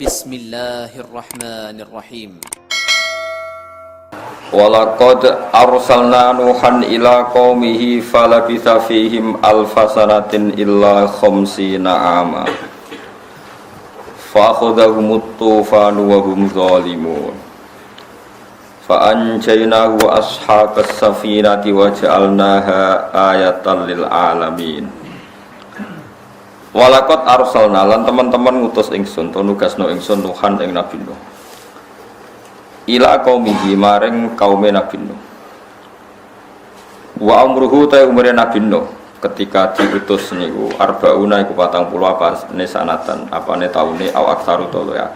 Bismillahirrahmanirrahim. Walaqad arsalna Nuhan ila qaumihi falabitha fihim alfasanatin illa khamsina ama fa'akhadhahumut tufanu wa hum zalimun fa'anjaynahu wa ashabas safinati wa ja'alnaha ayatan lil alamin. Walaqad arsalna lan teman-teman ngutus ingsun to nugasno ingsun Nuhan ing Nabi Nuh ila qaumihi maring kaume Nabi Nuh. Wa umruhu ta umure Nabi Nuh ketika diutus niku arbauna iku 40 apane sanatan apane taune au aksaru to ya.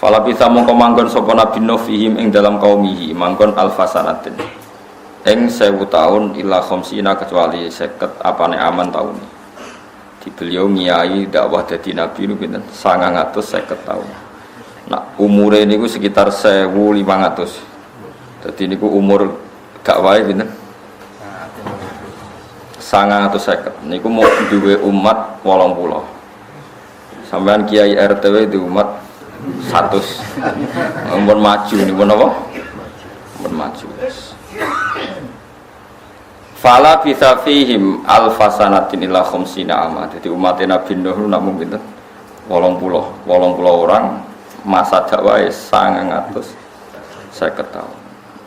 Fala bisa mongko manggon sapa Nabi Nuh fihim ing dalam qaumihi manggon alfasanatin ing 1000 taun ila khamsina kecuali 50 apane aman taune. Di beliau ngiyai dakwah dadi nabi niku pinten 950 tahun. Nah, umure niku sekitar 1500. Dadi niku umur dakwah pinten? 950. Niku mau duwe umat 80. Sampean kiai RTW di umat 100. Ampun maju niku napa? Ampun maju. Fala bisa fihim alfasanatin ila khamsina ama. Jadi umat Nabi Nuh namung pinten? 80 orang masa dakwah 950 tahun.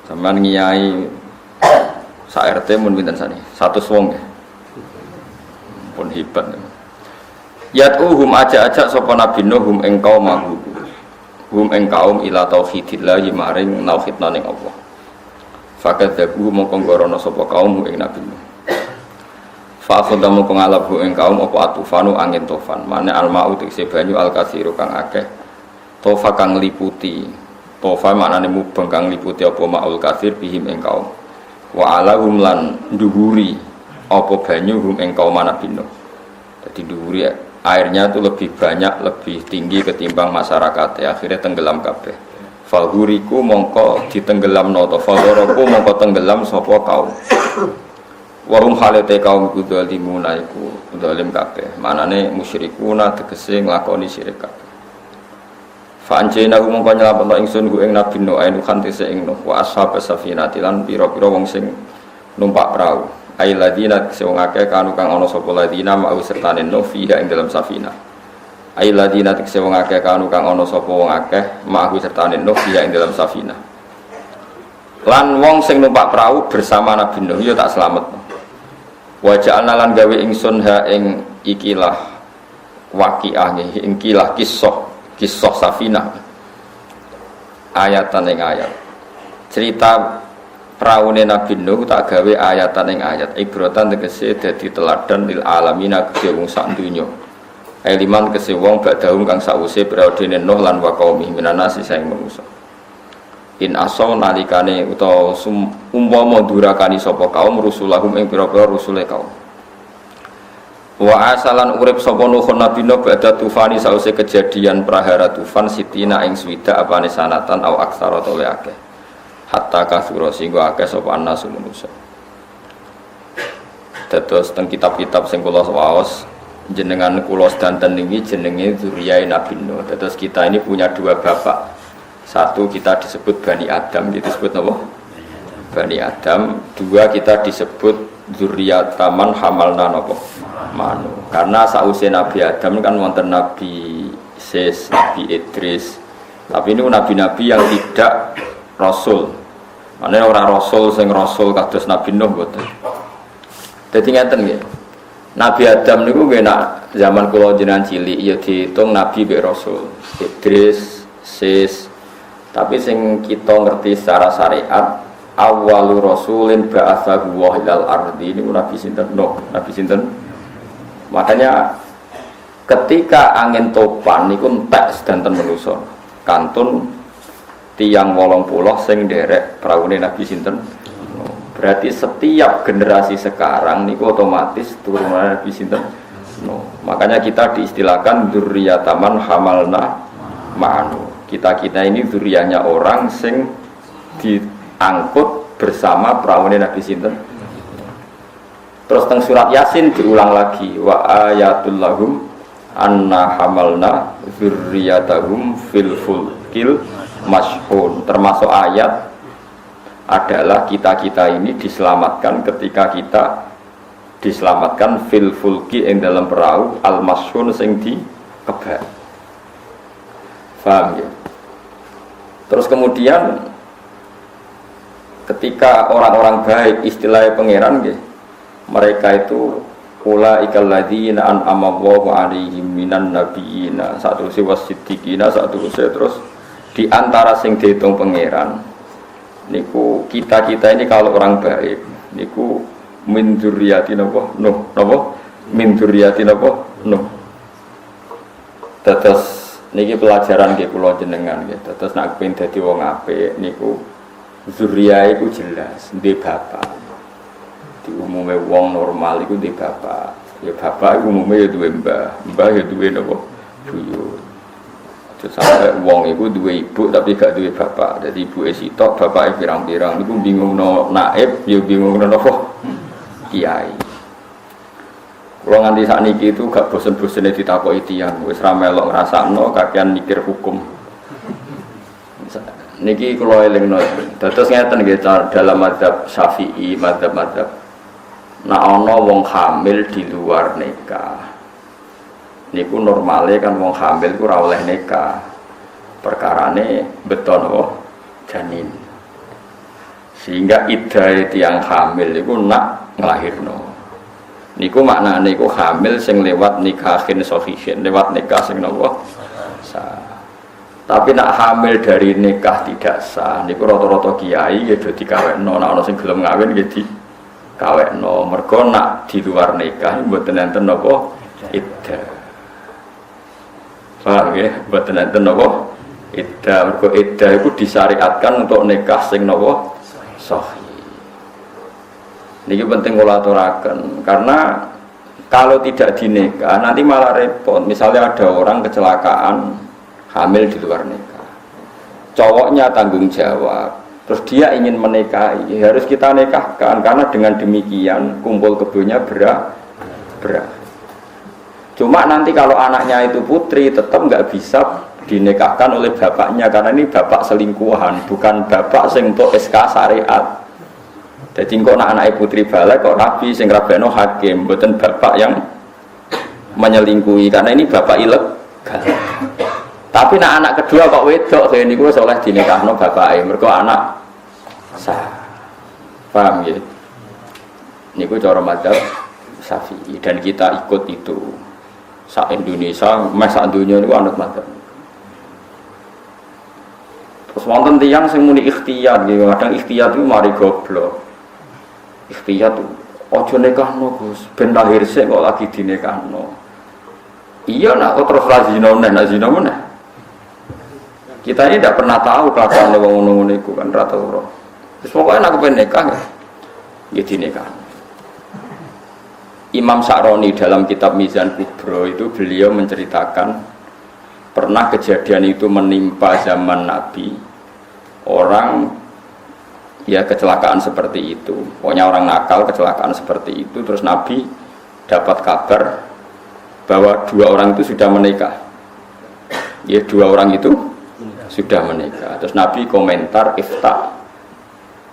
Sampeyan ngiyai sak RT mun pinten sani? 100 wong nggih. Pun hebat. Yad'uhum ajak-ajak sapa Nabi Nuh hum ing kaum hum ing kaum ila tauhidillah maring tauhid ning Allah. Fakat dagu mongko ngorono sapa kaum ing Nabi Nuh. Fa khadamu ngalabu ing kaum apa atufanu angin tofan. Mane almau tekse banyu alkasiru kang akeh. Tofa kang liputi. Tofa maknane mubeng kang liputi apa maul kasir bihim ing kaum. Wa alahum lan nduwuri apa banyu hum ing kaum Nabi Nuh. Dadi nduwuri airnya itu lebih banyak, lebih tinggi ketimbang masyarakat. Akhirnya tenggelam kabeh. Falhuriku mongko ditenggelam noto falhoroku mongko tenggelam sopo kaum warum halete kaum iku zalimuna iku zalim kabeh manane musyrikuna tegese nglakoni syirik kabeh fanjena mongko nyelametno ingsun ku ing Nabi Nuh ainu khantise ing Nuh wa ashabas safinati lan pira-pira wong sing numpak prau ai ladina sing akeh kanu kang ana sapa ladina mau sertane Nuh fiha ing dalam safinah ai ladina tikse wong akeh kanu kang ana sapa wong akeh ma'hu sertane Nuh ya ing dalam safinah lan wong sing numpak perahu bersama Nabi Nuh ya tak slametno wa ja'alna lan gawe ingsun ha ing ikilah waqiah ing kilah kisah safinah ayatan ing ayat cerita praune Nabi Nuh tak gawe ayatan ing ayat ibratan tegese dadi teladan lil alamina kedhe wong sak donya Eliman kese wong badahum kang sawuse periodene Nuh lan wa qaumi minanasi saing manusa. In asaw nalikane utawa umpama durakani sapa kaum rusulahum ing pira-pira rusule kaum. Wa asalan urip sapa Nuh Nabi Nuh badha tufani sawuse kejadian prahara tufan sitina ing swida apane sanatan au aksara tole akeh. Hatta kasura singgo akeh sapa anasu manusa. Dados teng kitab-kitab sing kula waos jenengan kula sedanten niki jenenge zuriyah Nabi Nuh. Terus kita ini punya dua bapak. Satu kita disebut Bani Adam, disebut apa? Bani Adam. Dua kita disebut zuriyataman hamalna apa? Manu. Karena sause Nabi Adam kan wonten Nabi Ses, Nabi Idris. Tapi ini nabi-nabi yang tidak rasul. Maknanya orang rasul sing rasul kados Nabi Nuh mboten. Dadi ngeten nggih. Nabi Adam niku nak zaman kula jenengan cilik ya diitung nabi be rasul. Idris, Sis. Tapi sing kita ngerti secara syariat awwalu rasulin ba'atsahu wa ilal ardi niku Nabi sinten? Nuh, Nabi sinten? Makanya ketika angin topan niku entek sedanten manusa. Kantun tiyang 80 sing nderek praune Nabi sinten? Berarti setiap generasi sekarang niku otomatis turunan Nabi sinten? No. Makanya kita diistilahkan dzurriyyataman hamalna ma'anu. Kita ini dzurriyyahnya orang sing diangkut bersama perawane Nabi sinten. Terus teng surat Yasin diulang lagi wa ayatul lahum anna hamalna dzurriyyatahum fil fulkil mashhun. Termasuk ayat adalah kita-kita ini diselamatkan ketika kita diselamatkan fil fulki ing dalam perahu al mashhun sing dikebat. Paham ya? Terus kemudian ketika orang-orang baik istilahnya pangeran nggih, mereka itu ulaikal ladzina an'ama Allahu 'alaihim minan nabiyina satruse wasiddiqina satruse. Terus di antara sing dihitung pangeran niku kita-kita ini kalau orang baik niku min dzurriyyati napa Nuh napa min dzurriyyati napa Nuh. Dados niki pelajaran nggih kula jenengan nggih. Dados nek pengen dadi wong apik niku dzurriyyah iku jelas duwe bapak. Di umume wong normal iku duwe bapak. Ya bapak iku umume ya duwe mbah ya duwe napa buyut. Sampai wong iku duwe ibu tapi gak duwe bapak. Jadi ibuke sitok, bapake pirang-pirang niku bingungno naib, ya bingungno napa kiai. Kalau nganti sakniki itu gak bosen-bosene ditakoki tiyang, wis ra melok ngrasakno kakean mikir hukum. Niki kula elingno. Dados ngeten nggih dalam mazhab Syafi'i, mazhab-mazhab. Nek ana wong hamil di luar nikah niku normale kan wong hamil ku ora oleh nikah. Perkarane beton apa janin. Sehingga iddah tiyang hamil iku nak nglahirno. Niku maknane iku hamil sing lewat nikahin sahihin, lewat nikah sing napa sah. Tapi nak hamil dari nikah tidak sah niku rata-rata kiai ya do dikawekno, nek ana sing gelem ngawin ya dikawekno. Mergo nak di luar nikah mboten enten napa iddah. Paham ya? Mboten enten napa iddah. Mergo iddah iku disyariatkan untuk nikah sing napa sahih. Niki penting kula aturaken karena kalau tidak dinikah nanti malah repot. Misalnya ada orang kecelakaan hamil di luar nikah, cowoknya tanggung jawab, terus dia ingin menikahi, harus kita nikahkan karena dengan demikian kumpul kebunnya berat. Cuma nanti kalau anaknya itu putri tetap nggak bisa dinikahkan oleh bapaknya karena ini bapak selingkuhan, bukan bapak sing untuk SK syariat. Jadi kok anak putri balik kok rabi sing rabeno hakim, bukan bapak yang menyelingkuhi karena ini bapak ilegal. Tapi anak kedua kok wedok kayak ini gue soleh dinikahno bapake, mergo anak sah. Paham ya? Niku cara mazhab Syafi'i dan kita ikut itu. Sa Indonesia, sak dunia niku anut mazhab. Terus wonten tiyang sing muni ikhtiyat nggih, kadang ikhtiyat itu mari goblok. Ikhtiyat itu aja nikahno Gus, ben lahir sik kok lagi dinikahno. Iya nak kok terus ra zina meneh. Kita ini tidak pernah tahu kelakuan wong ngono-ngono iku kan ra tau. Terus pokoknya aku pengen nikah ya dinikah. Imam Sa'roni dalam kitab Mizan Kubro itu beliau menceritakan pernah kejadian itu menimpa zaman Nabi. Orang ya kecelakaan seperti itu. Pokoknya orang nakal kecelakaan seperti itu. Terus Nabi dapat kabar bahwa dua orang itu sudah menikah. Ya dua orang itu sudah menikah. Terus Nabi komentar ifta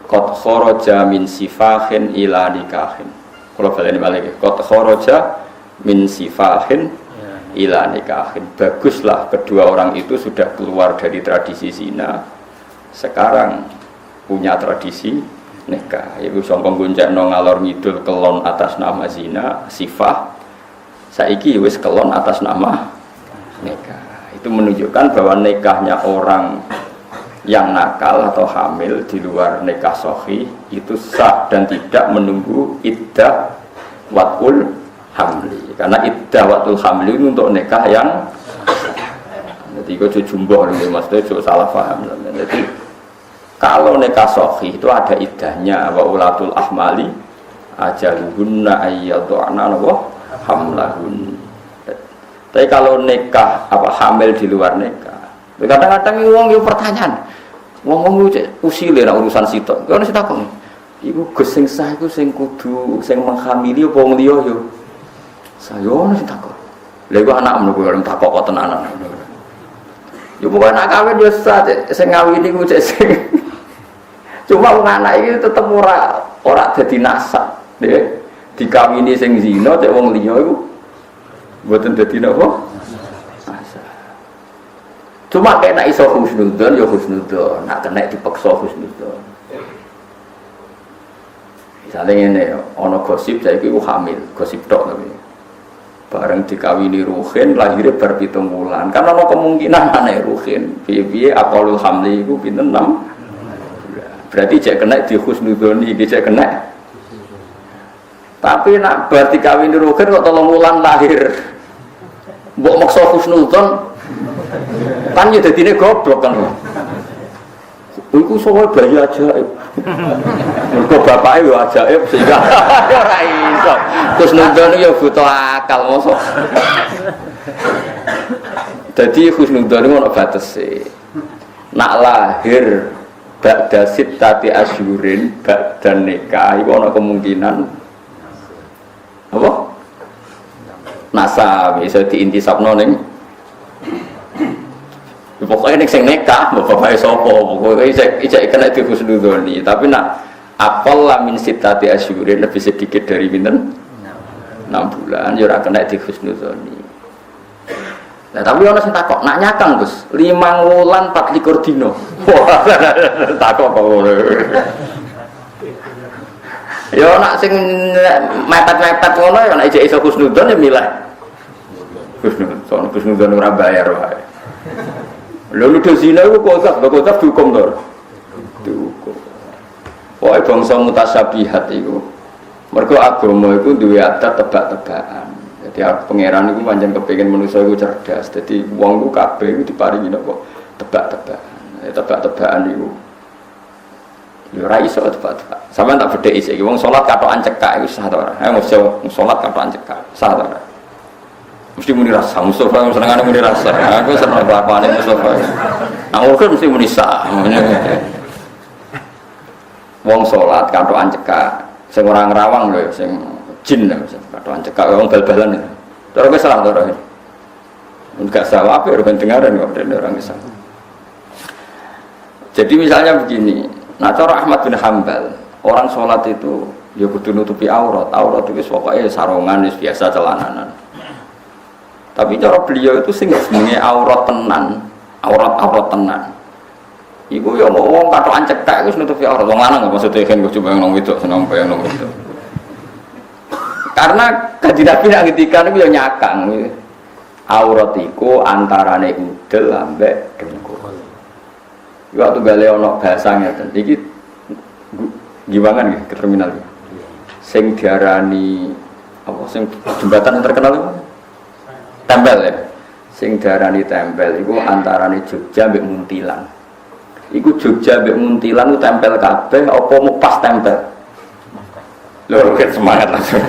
qad kharaja min sifahin ila nikahin. Kalau baleni balik qad kharaja min sifahin ila nikahin. Baguslah kedua orang itu sudah keluar dari tradisi zina. Sekarang punya tradisi nikah. Iku sombong goncekno ngalor ngidul kelon atas nama zina, sifah. Saiki wis kelon atas nama nikah. Itu menunjukkan bahwa nikahnya orang yang nakal atau hamil di luar nikah sahih itu sah dan tidak menunggu iddah watul hamli. Karena iddah watul hamli itu untuk nikah yang jadi itu jumbo nih maksudnya itu salah paham. Jadi kalau nikah sahih itu ada iddahnya wa ulatul ahmali ajaluhunna ayyaduna wa hamlahun. Tapi kalau nikah apa hamil di luar nikah, kadang-kadang wong yo pertanyaan, wong usile nak urusan sitok. Ono sitok kok. Iku Gus sing sah iku sing kudu sing menghamili apa wong liya yo. Saya ono sitok kok. Lha iku anakmu kowe ora takok kok tenanan. Yo pokoke anak kawin yo sing ngawini ku cek sing. Cuma wong anak iki tetep ora dadi nasab, nggih. Dikawini sing zina cek wong liya iku mboten dadi napa? Nasab. Cuma kena iso husnudzon yo husnudzon, nek kena dipaksa husnudzon. Misalnya ini, ono gosip saya itu hamil, gosip tok tapi bareng dikawini Ruhin lahirnya ber-7 bulan. Karena ono kemungkinan aneh Ruhin, biye akalul hamli itu pinten 6 bulan. Berarti cek kena di husnudzoni, cek kena. Tapi nak bar dikawini Ruhin kok 3 bulan lahir, mbok maksa husnudzon, kan ya dadine goblok kan. Iku soal bayi ajaib. Mergo bapake yo ajaib sehingga ora iso. Terus nundon yo butuh akal mosok. Dadi husnudzon iku ono batese. Nak lahir ba'da sittati asyurin ba'da nikah iku ono kemungkinan apa? Nasab iso diintisabno ning pokoknya nek sing nekah bapake sapa pokoke ijek kena dihusnudzoni tapi nak apal min sittati asyurin lebih sedikit dari pinten 6 bulan ya ora kena dihusnudzoni. Nah tapi ana sing takok nak nyakang Gus 5 wulan 24 dina. Wah takok kok ngono. Ya nak sing mepet-mepet ngono ya nek ijek iso husnudzon ya milih husnudzon ora bayar wae. Lalu di sini aku kotak dihukum dor, dihukum. Pokoknya bangsa mutasyabihat itu, mereka agama itu dua adat tebak-tebakan. Jadi pangeran itu panjang kepingin manusia itu cerdas. Jadi uang itu kabeh itu diparingi nopo tebak-tebakan. Tebak-tebakan itu, ya raiso tebak-tebakan. Sama tak beda isi. Uang sholat katoan cekak itu sah tora. Mesti sholat katoan cekak sah tora. Mesti muni rasa, Mustafa senengane muni rasa. Aku seneng kelakuane Mustafa. Aku kan mesti muni sah. Wong salat katokan cekak, sing ora ngrawang lho, sing jin katokan cekak wong bal-balan. Terus wis salah to. Enggak salah apa ya dengaran kok orang Islam. Jadi misalnya begini, nah cara Ahmad bin Hanbal, orang salat itu ya kudu nutupi aurat. Aurat itu pokoknya sarungan biasa celananan. Tapi cara beliau itu sing jenenge aurat tenan, aurat tenan. Iku ya mau wong katokan cekak wis nutupi aurat. Wong lanang maksudnya kan gue coba nang wedok seneng bayang nang wedok. Karena kanjeng Nabi nak ngendikan iku ya nyakang. Aurat iku antarane udel ambek dengkul. Iku waktu bali ana bahasa ngeten. Iki gimana nggih ke terminal iki. Sing diarani apa sing jembatan yang terkenal itu? Tempel ya, sing darani tempel, itu antarane Jogja mbek Muntilan. Iku Jogja mbek Muntilan itu tempel kabeh, apa mau pas tempel? Lho, kan semangat langsung.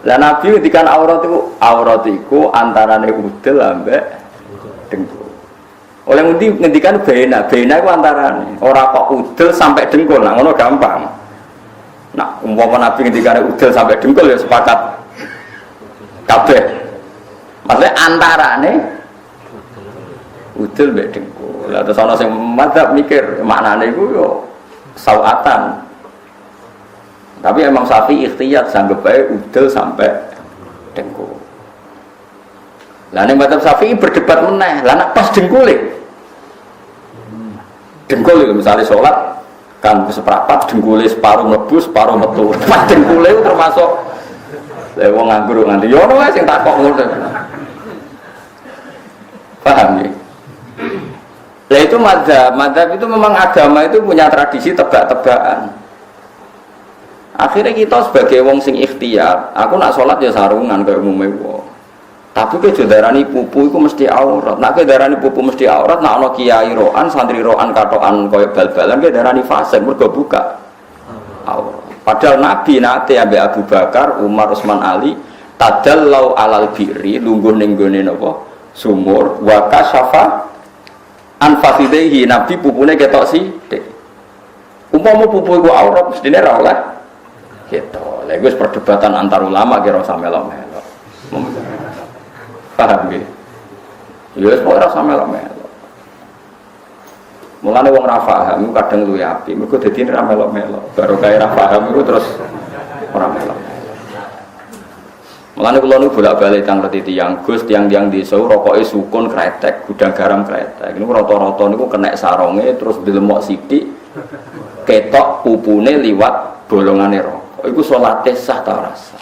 Lah Nabi ngendikan aurat itu antarane udel ambek dengkul. Oleh ngendikan bena itu antarane, ora kok udel sampai dengkul, nah ngono gampang. Nah, umpama Nabi ketika ada udel sampai dengkul ya sepakat kabeh. Maksudnya antarane udel mbek dengkul. Lah terus ana sing madzhab mikir maknane iku yo sawatan. Tapi Imam Syafi'i ikhtiyar sanggep bae udel sampai dengkul. Lah nek madzhab Syafi'i berdebat meneh, lah nek pas dengkule. Dengkul itu misalnya sholat kan seprapat dengkule separuh mlebu separuh metu. Pas dengkule termasuk wong nganggur nganti yo ono wae sing takok ngono. Paham ya? Lah itu madzhab itu memang agama itu punya tradisi tebak-tebakan. Akhirnya kita sebagai wong sing ikhtiar, aku nak sholat ya sarungan kaya umume wong. Tapi ke darani pupu itu mesti aurat. Nak ke darani pupu mesti aurat, nak ana kiai roan, santri roan katokan kaya bal-balan ke darani fasik mergo buka aurat. Padahal Nabi nate ambek Abu Bakar, Umar, Utsman, Ali tadallau alal birri lungguh ning gone napa sumur wa kasyafa an fakhidaihi. Nabi pupune ketok sithik. Umpama pupu iku aurat mestine ra oleh ketok. Lha iku perdebatan antar ulama kira usah melok-melok. Paham nggih? Ya wis ora usah melok-melok. Mulane wong ra paham iku kadang luwih apik, mergo dadi ra melok-melok. Baru kaya ra paham iku terus ora melok. Mulane kula niku bolak-balik tang reti tiyang Gus, tiang-tiang desa rokoke sukun kretek, gudang garam kretek. Niku rata-rata niku kena saronge terus dilemok sithik ketok pupune liwat bolongane rokok. Iku salate sah ta ora sah?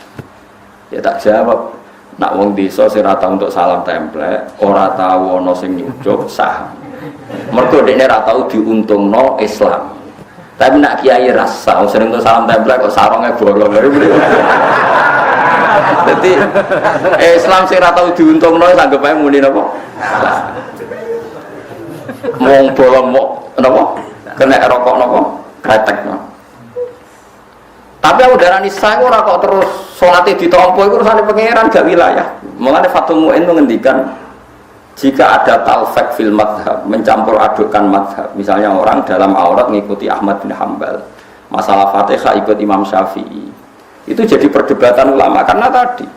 Ya tak jawab, nak wong desa sing ora tau untuk salam templek, ora tau ana sing nyucup sah. Mergo dekne ora tau diuntungno Islam. Tapi nak kiai rasa sering untuk salam templek kok saronge bolong. Jadi Islam sing ora tau diuntungno anggap ae muni napa? Wong bolong mok napa? Kena rokok napa? Kretek no. Tapi aku darani sah ora kok terus salate ditampa iku urusane pangeran gak wilayah. Mulane Fathul Mu'in mengendikan jika ada talfek fil madhab, mencampur adukkan madhab, misalnya orang dalam aurat mengikuti Ahmad bin Hanbal, masalah Fatihah ikut Imam Syafi'i, itu jadi perdebatan ulama karena tadi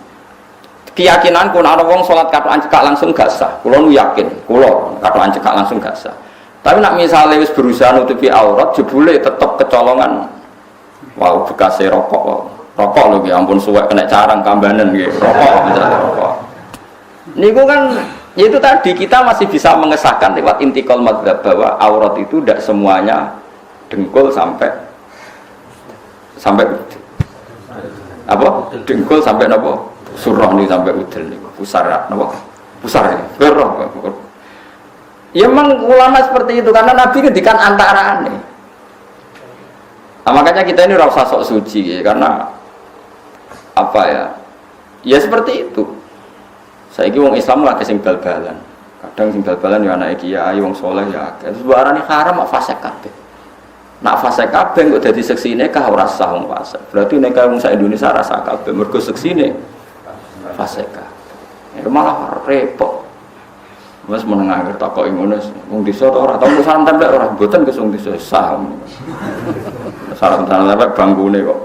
keyakinanku ana wong salat katokan cekak langsung gak sah. Kula nu yakin, kula katokan cekak langsung gak sah. Tapi nak misalnya wis berusaha nutupi aurat, jebule tetep kecolongan. Wow, bekasnya rokok lho, ya ampun suwek kena carang kambanan gitu. Rokok misalnya rokok. Niku kan itu tadi kita masih bisa mengesahkan lewat intikal madzhab bahwa aurat itu tidak semuanya dengkul sampai apa? Dengkul sampai napa? Surah ini sampai udel niku. Pusar napa? Pusar ya. Gerah. Ya memang ulama seperti itu karena Nabi ngendikan antarane. Nah, makanya kita ini rasa sok suci ya, karena apa ya? Ya seperti itu. Saiki wong Islam lagi sing bal-balan. Kadang sing bal-balan ya anake kiai wong saleh ya. Terus barane haram kok fasik kabeh. Nak fasik kabeh kok dadi seksine kah ora sah wong fasik. Berarti nek wong sak Indonesia rasa kabeh mergo seksine fasik kabeh. Ya malah repot. Wes menengah akhir takoki ngono wong desa ora tau salam templek ora mboten kesung desa saham. Salam templek bangkune kok.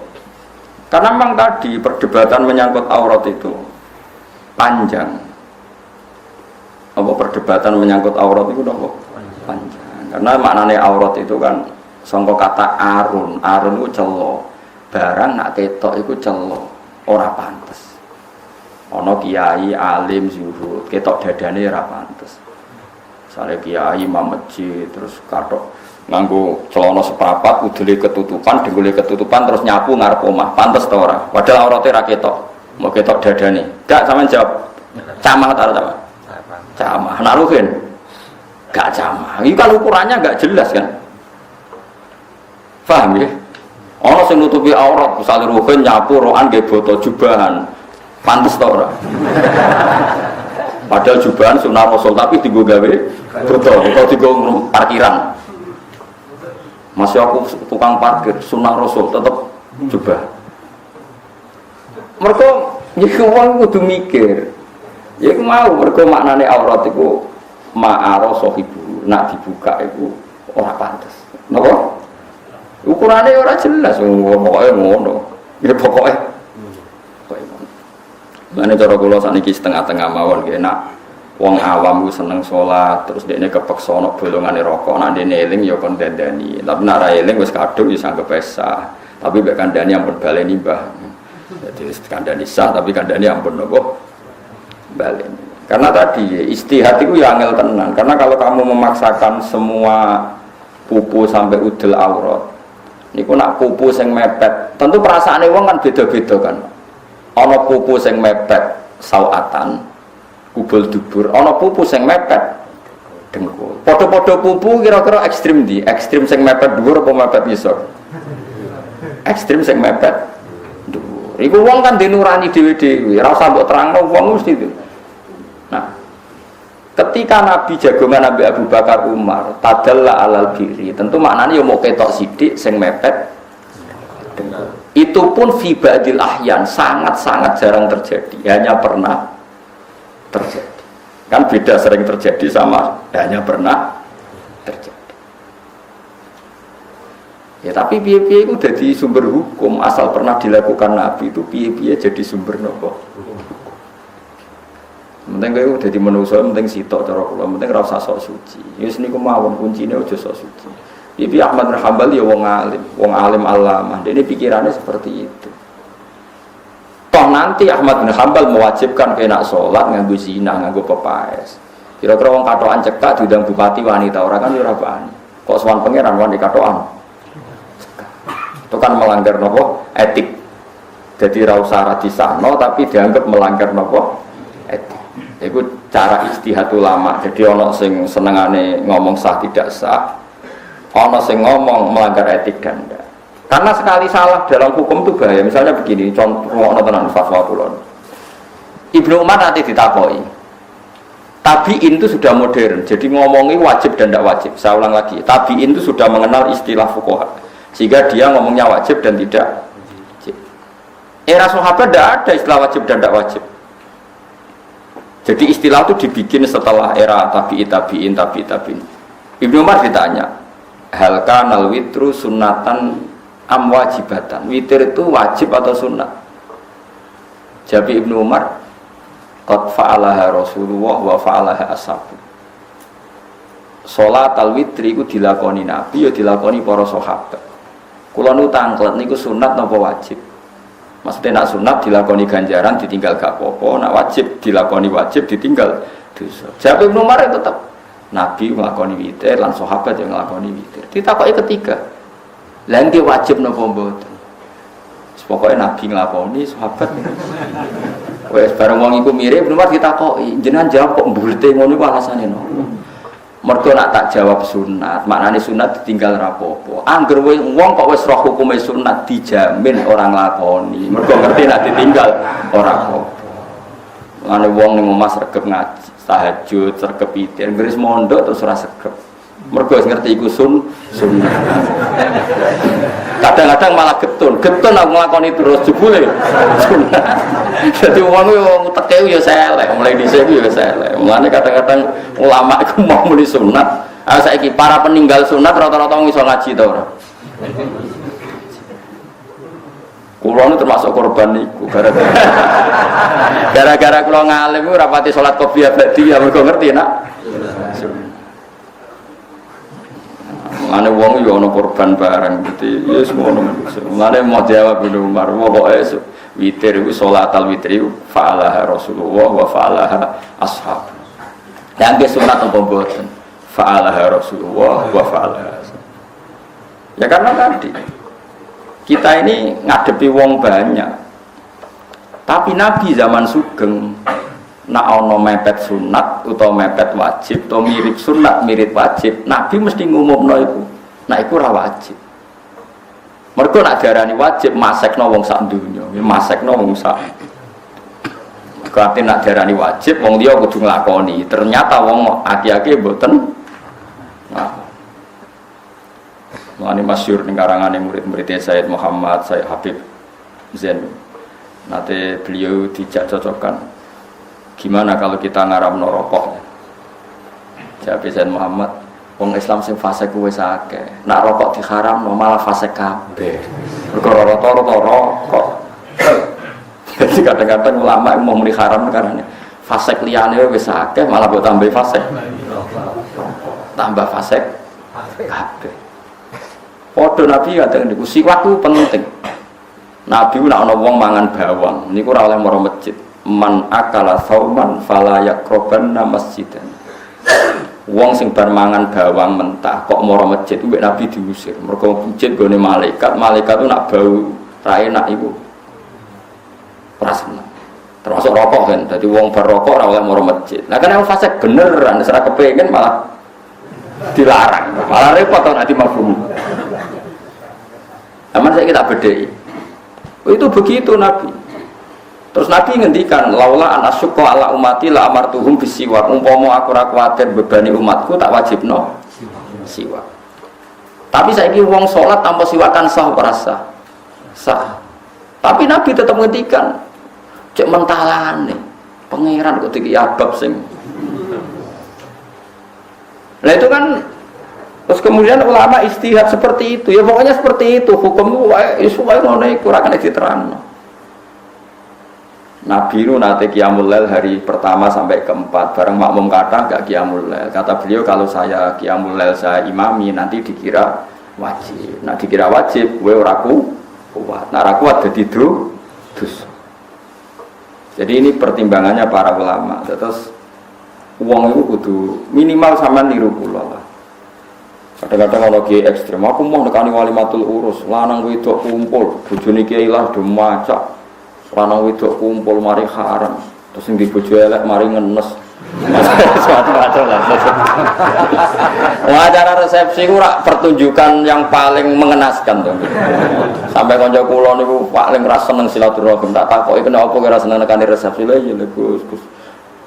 Karena memang tadi perdebatan menyangkut aurat itu panjang. Apa perdebatan menyangkut aurat itu nopo? Panjang. Karena maknane aurat itu kan sangka kata arun. Arun itu celo. Barang nak ketok itu celo, ora pantes. Ana kiai alim zuhud ketok dadane ora pantes. Sare kiai imam masjid terus katok nganggo celana seprapat udele ketutupan dengkule ketutupan terus nyapu ngarep omah pantes ta ora? Padahal aurate ra ketok. Mau ketok dadane. Gak sampean jawab. Camah ta ora? Camah. Nak ruhin. Gak camah. Iki kan ukurannya gak jelas kan? Paham ya? Ana sing nutupi aurat, misale ruhin nyapu rokan nggih boto jubahan. Pantes ta ora? Padahal jubahan sunah Rasul tapi dienggo gawe boto atau dienggo parkiran. Masih aku tukang parkir sunah Rasul tetep jubah. Mereka jadi orang kudu mikir. Ya mau mereka maknane aurat itu ma'aro sohibu nak dibuka itu ora pantes. Napa? Ukurannya ora jelas. Pokoknya ngono. Ya pokoknya. Mana cara kula sakniki setengah-tengah mawon nggih nak wong awam ku seneng salat terus dekne kepeksa ana bolongane rokok nak dene eling ya kon dandani. Tapi nak ra eling wis kadung ya sanggep sah. Tapi mek kandhani ampun baleni Mbah. Jadi kandhani sah tapi kandhani ampun napa baleni. Karena tadi istihad itu ya angel tenan. Karena kalau kamu memaksakan semua pupu sampai udel aurat niku nak pupu sing mepet tentu perasaane wong kan beda-beda kan. Ana pupu sing mepet sawatan kubul dubur, ana pupu sing mepet dengkul. Padha-padha pupu kira-kira ekstrim ndi? Ekstrim sing mepet dhuwur apa mepet isor? Ekstrim sing mepet dhuwur. Iku wong kan dinurani dhewe-dhewe, ora usah mbok terangno wong mesti itu. Nah, ketika Nabi jagongan Nabi Abu Bakar Umar tadalla alal biri, tentu maknanya ya mau ketok sidik sing mepet dengkul. Itu pun fi ba'dil ahyan sangat-sangat jarang terjadi, hanya pernah terjadi. Kan beda sering terjadi sama hanya pernah terjadi. Ya tapi piye-piye itu jadi sumber hukum asal pernah dilakukan Nabi itu piye-piye jadi sumber nopo. Penting kaya jadi manusia, penting sitok cara kula, penting ora usah sok suci. Wis niku mawon kuncine aja sok suci. Ibi Ahmad bin Hanbal ya wong alim alama. Dene pikirannya seperti itu. Toh nanti Ahmad bin Hanbal mewajibkan kena sholat nganggo zina, nganggo pepaes. Kira-kira wong katokan cekak diundang bupati wanita ora kan ya ora bani. Kok sowan pangeran wanita katokan. Itu kan melanggar nopo etik. Jadi ra usah disahno tapi dianggap melanggar nopo etik. Itu cara ijtihad ulama. Jadi ana sing senengane ngomong sah tidak sah, ana sing ngomong melanggar etik ganda. Karena sekali salah dalam hukum itu bahaya. Misalnya begini, contoh tenan fatwa kula. Ibnu Umar nanti ditakoki. Tabi'in itu sudah modern. Jadi ngomongi wajib dan tidak wajib. Saya ulang lagi. Tabi'in itu sudah mengenal istilah fuqaha. Sehingga dia ngomongnya wajib dan tidak wajib. Era sahabat tidak ada istilah wajib dan tidak wajib. Jadi istilah itu dibikin setelah era tabi'in. Ibnu Umar ditanya, hal kanal witru sunnatan am wajibatan, witir itu wajib atau sunnah? Jawab Ibnu Umar, qad fa'alaha Rasulullah wa fa'alaha ashabu. Salat al-witri itu dilakoni Nabi, ya dilakoni para sahabat. Kula nu tanglet niku sunat napa wajib? Maksudnya nak sunat dilakoni ganjaran, ditinggal gak apa-apa, nak wajib dilakoni wajib, ditinggal dosa. Jawab Ibnu Umar tetap Nabi nglakoni witir lan sahabat yang nglakoni witir. Ditakoki ketiga, lha nggih wajib napa mboten? Pokoke Nabi nglakoni, sahabat. Wes bareng wong iku mirip, Umar ditakoki, jenengan jawab kok mbulete ngono iku alasane nopo? Mergo nak tak jawab sunat, maknane sunat ditinggal ra apa-apa. Angger wong kok wis roh hukume sunat dijamin orang nglakoni. Mergo ngerti nak ditinggal ora apa-apa. Mane wong ning omah sregep ngaji, tahajud, sregep witir, ngris mondok terus ora sregep. Mergo wis ngerti iku sunnah. Kadang-kadang malah getun aku nglakoni terus jebule sunnah. Dadi wong teke ya selek, mulai dhisik ya selek. Mulane kadang-kadang ulama iku mau muni sunat. Saiki para peninggal sunat rata-rata iso ngaji ta ora? Kulo nu termasuk korban niku gara-gara kulo ngalim ora pati salat qobliyah ba'diyah mergo ngerti nak. Mane wong yo ana korban bareng dadi ya semono. Mane mau jawab Ibnu Umar pokoke witir iku salatal witri fa'alaha Rasulullah wa fa'alaha ashab. Dan ge sunat apa mboten? Fa'alaha Rasulullah wa fa'alaha. Ya karena tadi kita ini ngadepi wong banyak. Tapi Nabi zaman sugeng nak ana mepet sunat utawa mepet wajib atau mirip sunat mirip wajib, Nabi mesti ngumumno iku. Nak iku ora wajib. Mergo nak diarani wajib masekno wong sak donya, masekno wong sak. Berarti nak diarani wajib wong liya kudu nglakoni. Ternyata wong aki-aki mboten. Nah. Mane masyhur ning karangane murid-muridnya Sayyid Muhammad, Sayyid Habib Zain. Nanti beliau dijak cocokkan. Gimana kalau kita ngaramno rokok? Jawab Sayyid Muhammad, wong Islam sing fasik wis akeh. Nak rokok diharamno malah fasik kabeh. Mergo rata-rata rokok. Jadi kadang-kadang ulama mau muni haram karena fasik liyane wis akeh malah mbok tambah fasik. Tambah fasik kabeh. Padha Nabi kadang niku siwak ku penting. Nabi nak ana wong mangan bawang, niku ora oleh maro masjid. Man akala sauman fala yaqrabanna masjidan. Wong sing bar mangan bawang mentah kok mara masjid kuwi Nabi diusir. Mergo masjid gone malaikat itu nak bau ra enak iku. Ora seneng. Termasuk rokok kan. Dadi wong bar rokok ora oleh mara masjid. Nah kan yang fasik beneran ora kepengin malah dilarang. Malah repot to nek dimafhum. Aman saya kita bedheki. Itu begitu Nabi. Terus Nabi ngendikan, laula an asyqa ala ummati la amartuhum bisiwak. Umpama aku ora kuwatir bebani umatku tak wajibno siwak. Tapi saiki wong salat tanpa siwakan sah ora sah? Sah. Tapi Nabi tetap ngendikan, cek mentalane pangeran kok iki abab sing. Lah itu kan Terus kemudian ulama istihad seperti itu. Ya pokoknya seperti itu. Hukum itu ngono iku ora kena diterangno. Nabi itu nanti qiyamul lail hari pertama sampai keempat bareng makmum kata gak qiyamul lail. Kata beliau kalau saya qiyamul lail saya imami nanti dikira wajib. Nah dikira wajib gue ora kuat. Nah ora kuat dadi dosa. Jadi ini pertimbangannya para ulama. Terus uang itu kudu minimal sama niru kula lah. Kadang-kadang ono kiai ekstrem, aku mau nekani walimatul urus, lanang wedok kumpul, bojone kiai lah do macak. Lanang wedok kumpul mari haram. Terus sing di bojo elek mari ngenes. Macam-macam lah. Acara resepsi ku rak pertunjukan yang paling mengenaskan to. Sampai kanca kula niku paling ra seneng silaturahim, tak takoki kenapa kok ora seneng nekani resepsi lha ya Gus.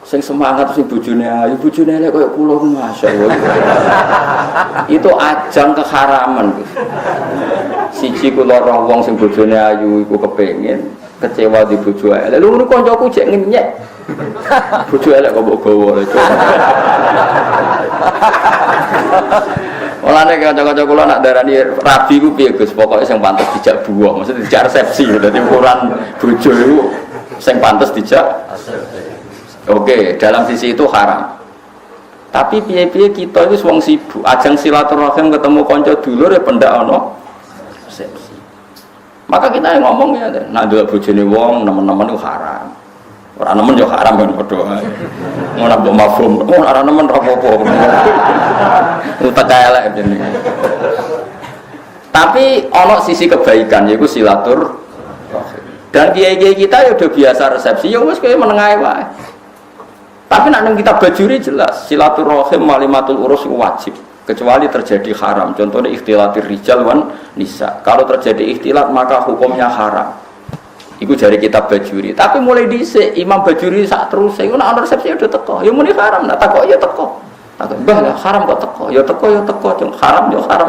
Sing semangat sing bojone ayu, bojone elek koyo kula masyaallah. Itu ajang keharaman, Gus. Siji kula roh wong sing bojone ayu iku kepengin kecewa di bojo elek. Lha ngono kancaku jek ngenyek. Bojo elek kok mbok gawa lho. Mulane kanca-kanca kula nak darani rabi ku piye Gus, pokoke sing pantes dijak buah, maksud dijak resepsi. Dadi ukuran bojo iku sing pantes dijak. Oke, dalam sisi itu haram. Tapi piye-piye kita itu wong sibuk, ajang silaturahim ketemu kanca dulur ya pendak ana resepsi. Maka kita yang ngomong ya, nak ndelok bojone wong nemen-nemen itu haram. Ora nemen yo haram kan padha ae. Ngono mbok mafhum, ora nemen ora apa-apa. Utek elek jenenge. Tapi ana sisi kebaikan yaiku silaturahim. Dan kiai-kiai kita ya udah biasa resepsi, ya wis kowe menengae wae. Tapi nak nang kita bajuri jelas silaturahim walimatul urus wajib kecuali terjadi haram. Contohnya ikhtilatir rijal wan nisa. Kalau terjadi ikhtilat maka hukumnya haram. Iku jari kita bajuri. Tapi mulai dhisik Imam Bajuri sak terus iku nak ana resepsi udah teko. Ya muni haram, nak takok ya teko. Takok, "Mbah lah haram kok teko?" Ya teko ya teko, haram ya haram.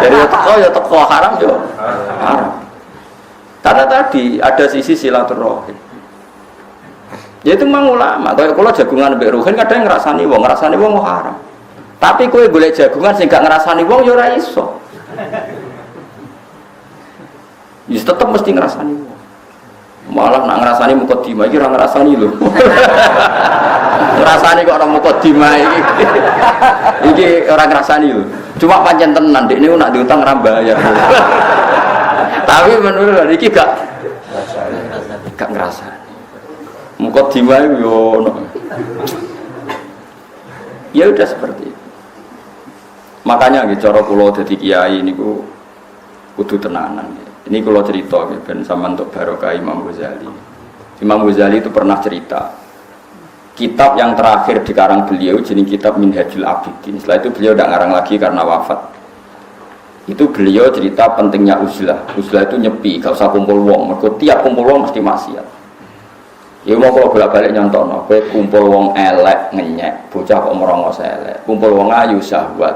Jadi ya teko, haram ya haram. Karena tadi ada sisi silaturahim. Ya itu memang ulama, kalau jagungan mbek ruhin kadang ngrasani wong haram. Tapi kowe golek jagungan sing gak ngrasani wong ya ora iso. Ya tetep mesti ngrasani wong. Malah nak ngrasani mukadimah iki ora ngrasani lho. Ngrasani kok ora mukadimah iki. Iki ora ngrasani lho. Cuma pancen tenan dekne nak diutang ora bayar. Tapi menurut iki gak ngrasani. Mukadimah yo ono. Ya udah seperti itu. Makanya nggih cara kula dadi kiai niku kudu tenanan. Ini kula cerita nggih ben sampean untuk barokah Imam Ghazali. Imam Ghazali itu pernah cerita. Kitab yang terakhir dikarang beliau jeneng kitab Minhajul Abidin. Setelah itu beliau tidak ngarang lagi karena wafat. Itu beliau cerita pentingnya uzlah. Uzlah itu nyepi, gak usah kumpul wong. Mergo tiap kumpul wong mesti maksiat. Ya mau kalau bolak-balik nyontono, kowe kumpul wong elek ngenyek, bocah kok merongos elek. Kumpul wong ayu syahwat.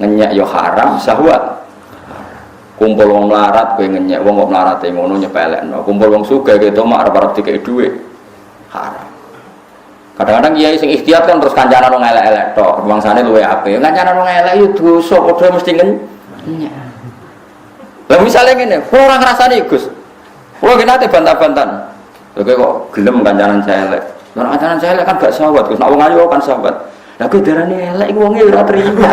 Ngenyek yo haram syahwat. Kumpul wong melarat kowe ngenyek, wong kok melarate ngono nyepelekno. Kumpul wong sugih gitu mak arep-arep dikek dhuwit. Haram. Kadang-kadang kiai sing ikhtiar kan terus kancanan wong elek-elek tok, bangsane luwe apik. Kancanan wong elek yo dosa padha mesti ngenyek. Lah misale ngene, ora ngrasani Gus. Kulo nate bantah-bantahan. Oke kok gelem kancanan saya elek. Nek kancanan saya elek kan gak sahabat, Gus. Nek wong ayu kan sahabat. Lah kowe darane elek iku wonge ora trimo.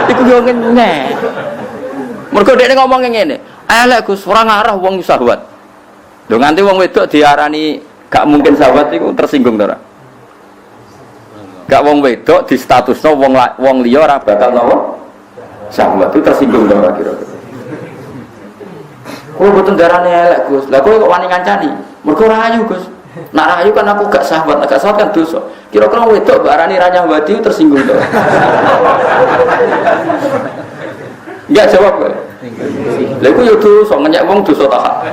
Iku yo ngenyek. Mergo dekne ngomong ngene, elek Gus, ora ngarah wong sahabat. Lho nganti wong wedok diarani gak mungkin sahabat iku tersinggung to ora? Gak wong wedok di statusno wong liya ora bakal napa? Sahabat itu tersinggung to ora kira-kira. Kowe boten darane elek Gus. Lah kowe kok wani ngancani? Mergo rayu Gus. Nak rayu kan aku gak sahabat kan dosa. Kira-kira wedok barani ranyah wadi tersinggung to. Enggak jawab kowe. Lha iku yo dosa ngenyek wong dosa ta.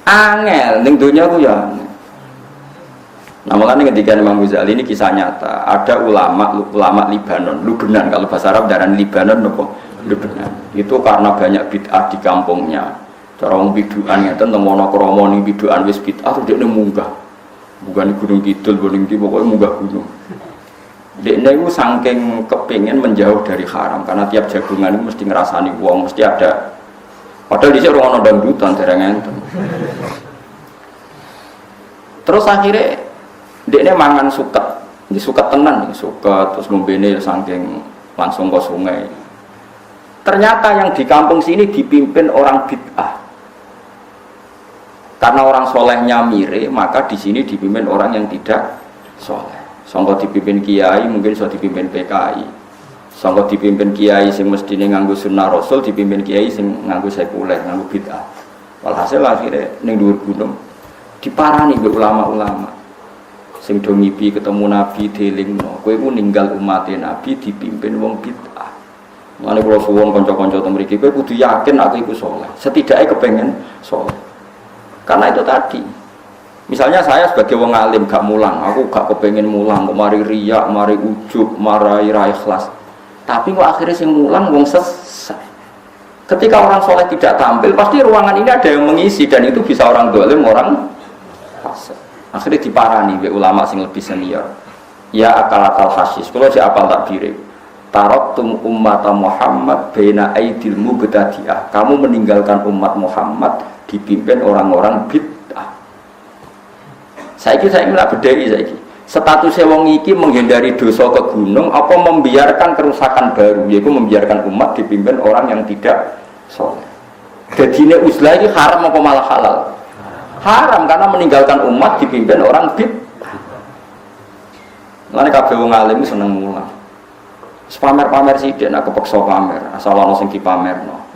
Angel ning donya ku ya. Nah makanya ketika Imam Ghazali ini kisah nyata, ada ulama Libanon, Lubnan kalau bahasa Arab darah Libanon nopo Lubnan. Itu karena banyak bid'ah di kampungnya. Cara wong biduan ngeten temono kromo ning biduan wis bid'ah terus dekne munggah. Bukan di Gunung Kidul, ning ndi pokoke munggah gunung. Dekne itu saking kepingin menjauh dari haram karena tiap jagungan itu mesti ngerasani uang, mesti ada. Padahal di sini orang dangdutan dereng enten. Terus akhirnya dekne mangan suket, di suket tenan, suket terus ngombene saking langsung ke sungai. Ternyata yang di kampung sini dipimpin orang bid'ah. Karena orang solehnya mire, maka di sini dipimpin orang yang tidak soleh. Sangka dipimpin kiai, mungkin sudah dipimpin PKI. Sangka dipimpin kiai sing mestine nganggo sunnah Rasul, dipimpin kiai sing nganggo sekuler, nganggo bid'ah. Walhasil akhirnya ning dhuwur gunung diparani mbek ulama-ulama. Sing do ngipi ketemu Nabi delingno, kowe ku ninggal umate Nabi dipimpin wong bid'ah. Mulane kula suwun kanca-kanca teng mriki, kowe kudu yakin aku iku saleh. Setidaknya kepengen saleh. Karena itu tadi. Misalnya saya sebagai wong alim gak mulang, aku gak kepengen mulang, kok mari riya, mari ujub, mari ra ikhlas. Tapi kok akhirnya sing mulang wong sesat. Ketika orang soleh tidak tampil, pasti ruangan ini ada yang mengisi dan itu bisa orang dolim, orang fasik. Akhirnya diparani oleh ulama sing lebih senior. Ya akal-akal hasis. Kalau si apal takbir, taraktum ummata Muhammad baina aidil mubtadi'ah. Kamu meninggalkan umat Muhammad dipimpin orang-orang bid'ah. Saiki saya ingin bedheki saiki. Statusnya wong iki menghindari dosa ke gunung apa membiarkan kerusakan baru, yaitu membiarkan umat dipimpin orang yang tidak soleh. Dadine uzlah iki haram apa malah halal? Haram karena meninggalkan umat dipimpin orang bid'ah. Lan kabeh wong alim seneng mulang. Pamer-pamer sithik nek kepeksa pamer, asal ana sing dipamerno.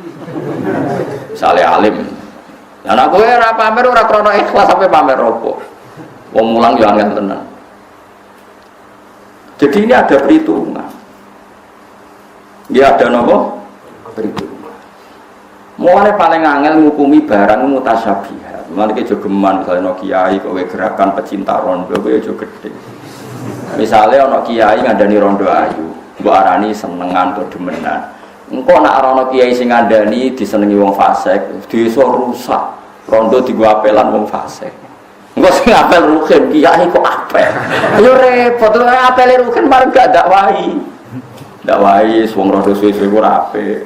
Misale alim. Lah nek kowe ora pamer ora krana ikhlas sampe pamer opo. Wong mulang yo angel tenan. Jadi ini ada perhitungan. Dia ada nopo? Perhitungan. Mulane paling angel ngukumi barang mutasyabihat. Mulane ki jogeman misalnya kiai kowe gerakan pecinta rondo kowe aja gedhe. Misalnya ana kiai ngandani rondo ayu, mbok arani senengan atau demenan. Engko nek ana kiai sing ngandani disenengi wong fasik, desa rusak. Rondo digo apelan wong fasik. Engko sing apel rugen kiai kok apel. Yo repot lho apele rugen bareng gak dakwahi. Dakwahi wong rondo suwe-suwe ora apik.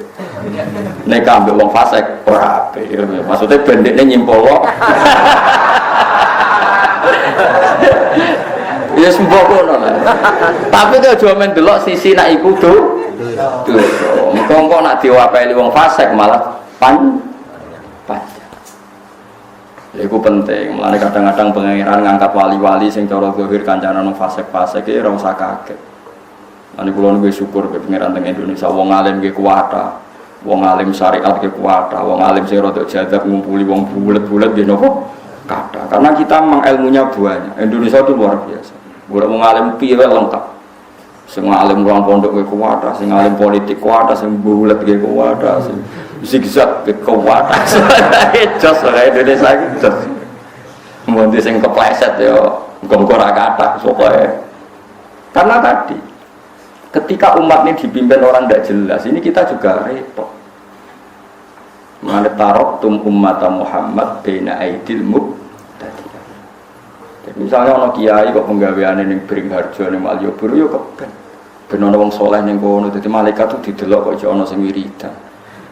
Nek ambek wong fasik ora apik. Maksudnya bendekne nyimpol kok. Ya sembuh kono lah. Tapi itu aja men delok sisi nak iku dosa. Engko nak diwapeli wong fasik malah panjang. Itu penting. Mulane kadang-kadang pengiran ngangkat wali-wali sing cara zahir kancanan wong fasik-fasik iki ora usah kaget. Lan kula niku syukur be pengiran teng Indonesia wong alim nggih kuwata. Wong alim syariat nggih kuwata. Wong alim sing rada jadab ngumpuli wong bulet-bulet nggih napa? Kata. Karena kita memang ilmunya banyak. Indonesia itu luar biasa. Ora wong alim piye lengkap. Sing alim ruang pondok nggih kuwata, sing alim politik kuwata, sing bulet nggih kuwata, sing zigzag ke kuwata. Jos ora Indonesia iki jos. Mun sing kepleset yo engko ora kathah pokoke. Karena tadi ketika umat ini dipimpin orang tidak jelas, ini kita juga repot. Mana taraktum ummata Muhammad baina aidil mubtadi'ah. Jadi misalnya ana kiai kok penggaweane ning Bringharjo ning Malioboro yo keben. Ben ana wong saleh ning kono dadi malaikat tuh didelok kok ana sing wiridan.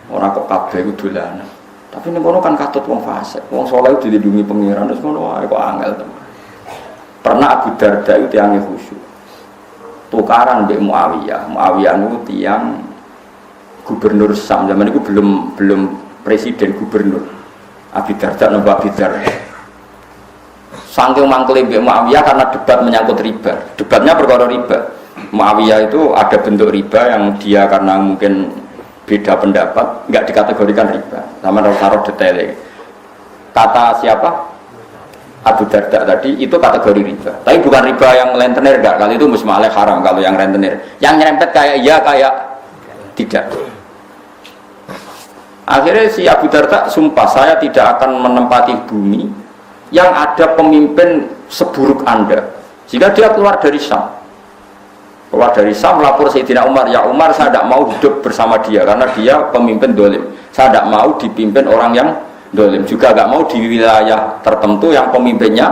Ora kok kabeh iku dolanan. Tapi ning kono kan katut wong fasik. Wong saleh dilindungi pangeran terus ngono wae kok angel tenan. Pernah Abu Darda itu tiange khusyuk. Tukaran mbek Muawiyah. Muawiyah niku tiang gubernur Sam zaman itu belum presiden gubernur. Abi Darda napa Abi Darda. Saking mangkele mbek Muawiyah karena debat menyangkut riba. Debatnya perkara riba. Muawiyah itu ada bentuk riba yang dia karena mungkin beda pendapat enggak dikategorikan riba. Sama taruh detailnya. Kata siapa? Abu Darda tadi itu kategori riba. Tapi bukan riba yang rentenir enggak. Kalau itu musmaleh haram kalau yang rentenir. Yang nyerempet kayak iya kayak tidak. Akhirnya si Abu Darda sumpah saya tidak akan menempati bumi yang ada pemimpin seburuk Anda. Jika dia keluar dari Syam. Keluar dari Syam lapor Sayyidina Umar, ya Umar saya tidak mau hidup bersama dia karena dia pemimpin dolim. Saya tidak mau dipimpin orang yang dolim. Juga tidak mau di wilayah tertentu yang pemimpinnya.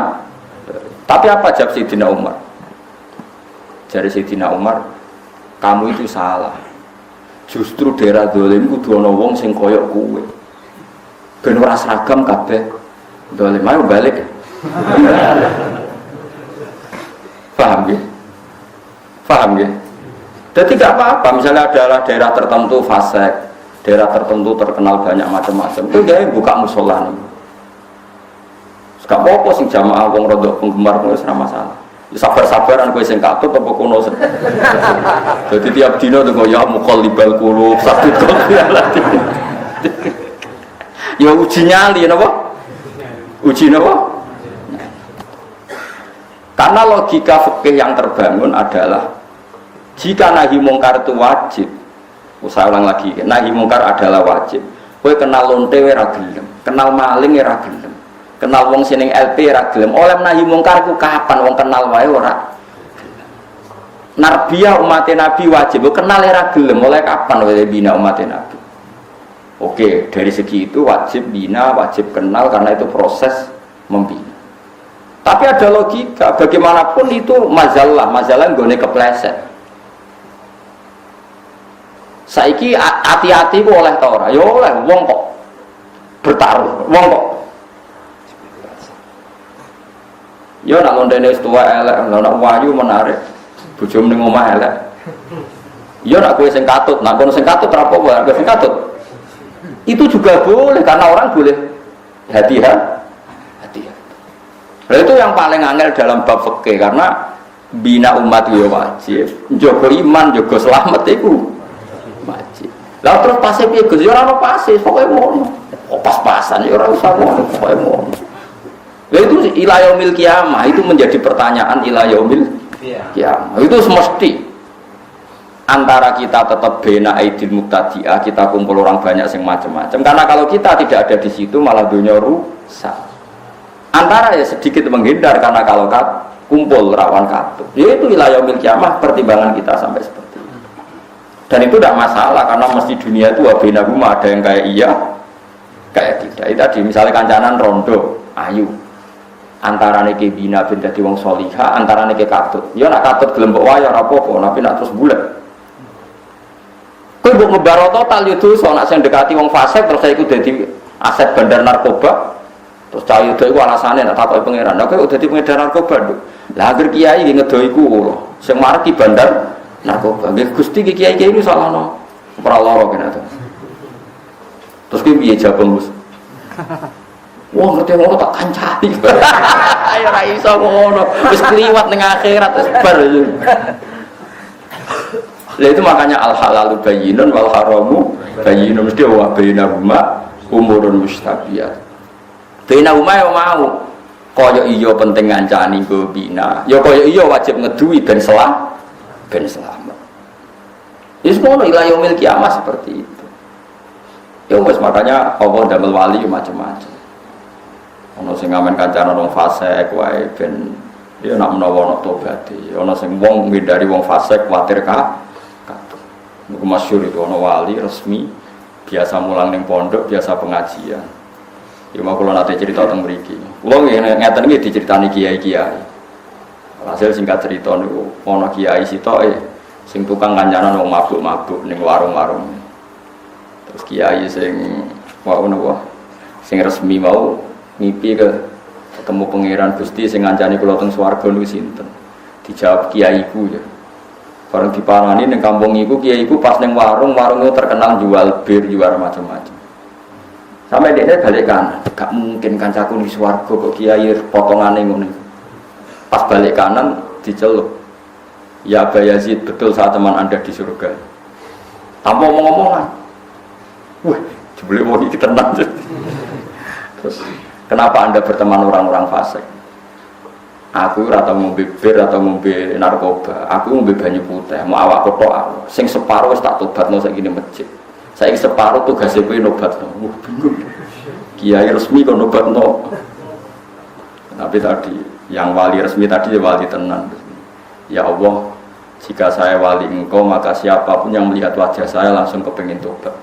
Tapi apa jawab Sayyidina Umar? Jari Sayyidina Umar, kamu itu salah. Justru daerah dolim kudu ana wong sing koyok kowe. Ben ora seragam kabeh. Dolim ayo balik. Paham ya? Paham ya? Jadi tidak apa-apa. Misalnya adalah daerah tertentu fasik, daerah tertentu terkenal banyak macam-macam. Itu dia buka musola nih. Gak apa-apa sing jamaah wong rodok penggemar kowe ora masalah. Sabar-sabaran kowe sing katut apa kono. Jadi tiap dina tuh ya muqallibal qulub satu kok ya. Ya uji nyali napa? Uji napa? Karena logika fikih yang terbangun adalah jika nahi mungkar itu wajib. Saya ulang lagi, nahi mungkar adalah wajib. Kowe kenal lonte ora gelem, kenal maling ora gelem. Kenal wong sining LP ora gelem. Oleh nahi mungkar ku kapan wong kenal wae ora. Narbiyah umat Nabi wajib kenal ora gelem. Oleh kapan wae bina umat Nabi. Oke, dari segi itu wajib bina, wajib kenal karena itu proses membina. Tapi ada logika, bagaimanapun itu mazalah nggone kepleset. Saiki hati-hati ku oleh ta ora? Ya oleh, wong kok bertaruh, wong kok ya nak ngontene wis tuwa elek, nak wayu menarik, bojomu ning omah elek. Ya nak kowe sing katut, nak kono sing katut ora apa-apa, kowe sing katut. Itu juga boleh karena orang boleh hati-hati. Nah, itu yang paling angel dalam bab fikih karena bina umat ya wajib, njaga iman, njaga selamat itu wajib. Lah terus pasif piye Gus? Ya ora ono pasif, pokoke ngono. Kok pas-pasan ya ora usah ngono, pokoke ngono. Lah itu ila yaumil kiamah itu menjadi pertanyaan ila yaumil kiamah. Itu semesti antara kita tetap bena aidil muktadi'ah, kita kumpul orang banyak yang macam-macam. Karena kalau kita tidak ada di situ malah dunia rusak. Antara ya sedikit menghindar karena kalau kumpul rawan katut. Yaitu ila yaumil kiamah pertimbangan kita sampai seperti itu. Dan itu tidak masalah karena mesti dunia itu wabena rumah ada yang kayak iya, kayak tidak. Itu tadi misalnya kancanan rondo, ayu. Antara niki bina bin dadi wong soliha, antara niki katut. Ya nak katut gelem mbok wae ora apa-apa, tapi nak terus bulet. Kowe mbok ngebaro total yo dosa nak sing dekati wong fasik terus iku dadi aset bandar narkoba. Terus cah itu iku alasane nak takoki pangeran. Lah kowe dadi pengedar narkoba lho. Lah agar kiai iki ngedo iku lho. Sing marki bandar narkoba. Nggih Gusti kiai-kiai ini salahno. Ora lara kene to. Terus ki piye jawab Gus? Wah ngerti ngono tak kancani. Ayo ra iso ngono. Wis kliwat ning akhirat wis bar. Lah itu makanya al halalu bayyinun wal haramu bayyinun mesti wa bainahuma umurun mustabihat. Bainahuma yo mau kaya iya penting ngancani go bina. Ya kaya iya wajib ngeduwi ben selamat. Wis ngono ila yaumil kiamah seperti itu. Ya wis makanya Allah damel wali macam-macam. Ana sing ngamen kancanan wong fasik wae ben ya nak menawa ana tobaté. Ana sing wong ngindari wong fasik kuwatir katut. Niku masyhur itu ana wali resmi biasa mulang ning pondok, biasa pengajian. Ya mau kula nate cerita teng mriki. Kula ngeten iki diceritani kiai-kiai. Hasil singkat cerita niku ana kiai sitoke sing tukang kancanan wong mabuk-mabuk ning warung-warung. Terus kiai sing wau sing resmi mau mimpi ketemu pangeran Gusti sing ngancani kula teng swarga niku sinten? Dijawab kiaiku ya. Bareng diparani ning kampung iku kiaiku pas ning warung itu terkenal jual bir, jual macam-macam. Sampai dekne balik kanan, gak mungkin kancaku di swarga kok kiai potongane ngono. Pas balik kanan diceluk. Ya Aba Yazid, betul saat teman Anda di surga. Tanpa omong-omongan. Wah, jebule wong iki tenan. Terus kenapa Anda berteman orang-orang fasik? Aku ora tau ngombe bir atau ngombe narkoba. Aku ngombe banyu putih, mau awak kotok aku. Sing separuh wis tak tobatno saiki ning masjid. Saiki separuh tugas kowe nobatno. Wah, bingung. Kiai resmi kok nobatno. Tapi tadi yang wali resmi tadi ya wali tenan. Ya Allah, jika saya wali Engkau maka siapapun yang melihat wajah saya langsung kepengin tobat.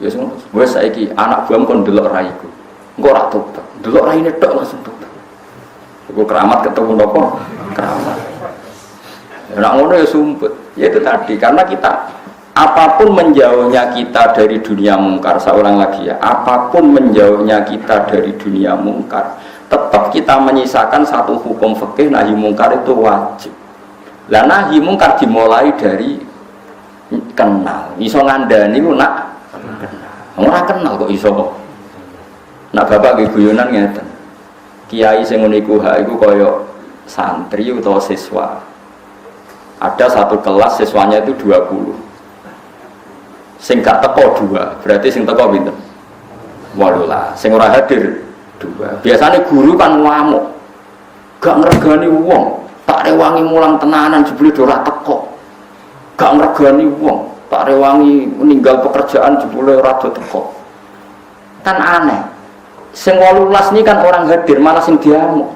Ya wis saiki anak buam kon delok raiku. Engko ora tobat. Delok raine tok langsung tobat. Iku keramat ketemu nopo? Keramat. Nak ngono ya sumput. Ya itu tadi karena kita apapun menjauhnya kita dari dunia mungkar, saya ulang lagi ya, apapun menjauhnya kita dari dunia mungkar, tetap kita menyisakan satu hukum fikih nahi mungkar itu wajib. Lah nahi mungkar dimulai dari kenal. Iso ngandani ku nak ora kenal kok iso. Nak bapak nggih guyonan ngeten. Kiai sing ngene iku ha iku kaya santri utawa siswa. Ada satu kelas siswanya itu 20. Sing gak teko 2, berarti sing teko pinten? 18. Sing ora hadir 2. Biasanya guru kan ngamuk. Gak ngregani wong, tak rewangi mulang tenanan jebule ora teko. Gak ngregani wong, tak rewangi meninggal pekerjaan jebule ora teko. Kan aneh. Sing 18 ini kan orang hadir malah sing diamuk.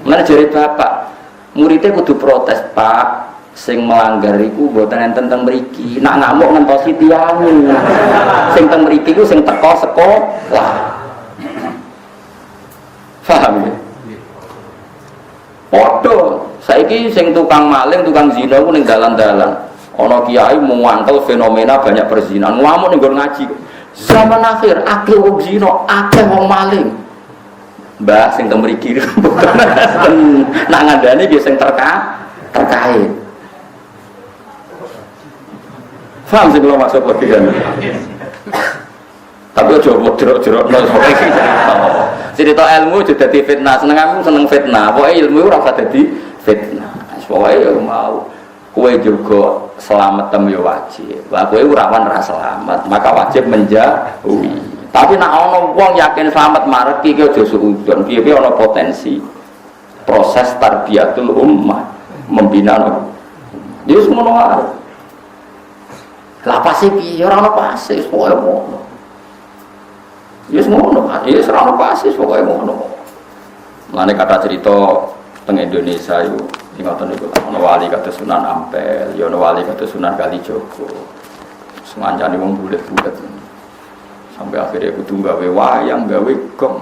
Mulane jare bapak, muridnya kudu protes, Pak. Sing melanggar iku mboten enten teng mriki. Nak ngamuk ngentosi tiyange. Sing teng mriki ku sing teko sekolah. Paham ya? Padha saiki sing tukang maling, tukang zina ku ning dalan-dalan. Ana kiai muangkel fenomena banyak perzinahan. Ngamuk ning nggon ngaji. Zaman akhir akeh wong zina, akeh wong maling. Mbah sing teng mriki nak ngandani ki sing terkait. Paham sih kalau masuk bagian. Tapi aja jerok-jerok cerita ilmu sudah di fitnah. Seneng fitnah. Pokoknya ilmu ora usah dadi fitnah. Pokoknya mau kowe juga selamat tem yo wajib. Lah kowe ora ora selamat, maka wajib menjauhi. Tapi nek ana wong yakin selamat mareki ki aja suudzon. Piye-piye ana potensi proses tarbiyatul ummah, membina. Dia semua wae. Lah pasti piye ora ono pasti pokoke ngono. Ya ngono, ya ora ono pasti pokoke ngono. Mane kata cerita teng Indonesia itu ngoten niku ana wali kados Sunan Ampel, ya ana wali kados Sunan Kalijaga. Semancane wong bulet-bulet. Sampai akhirnya kudu gawe wayang, gawe gong.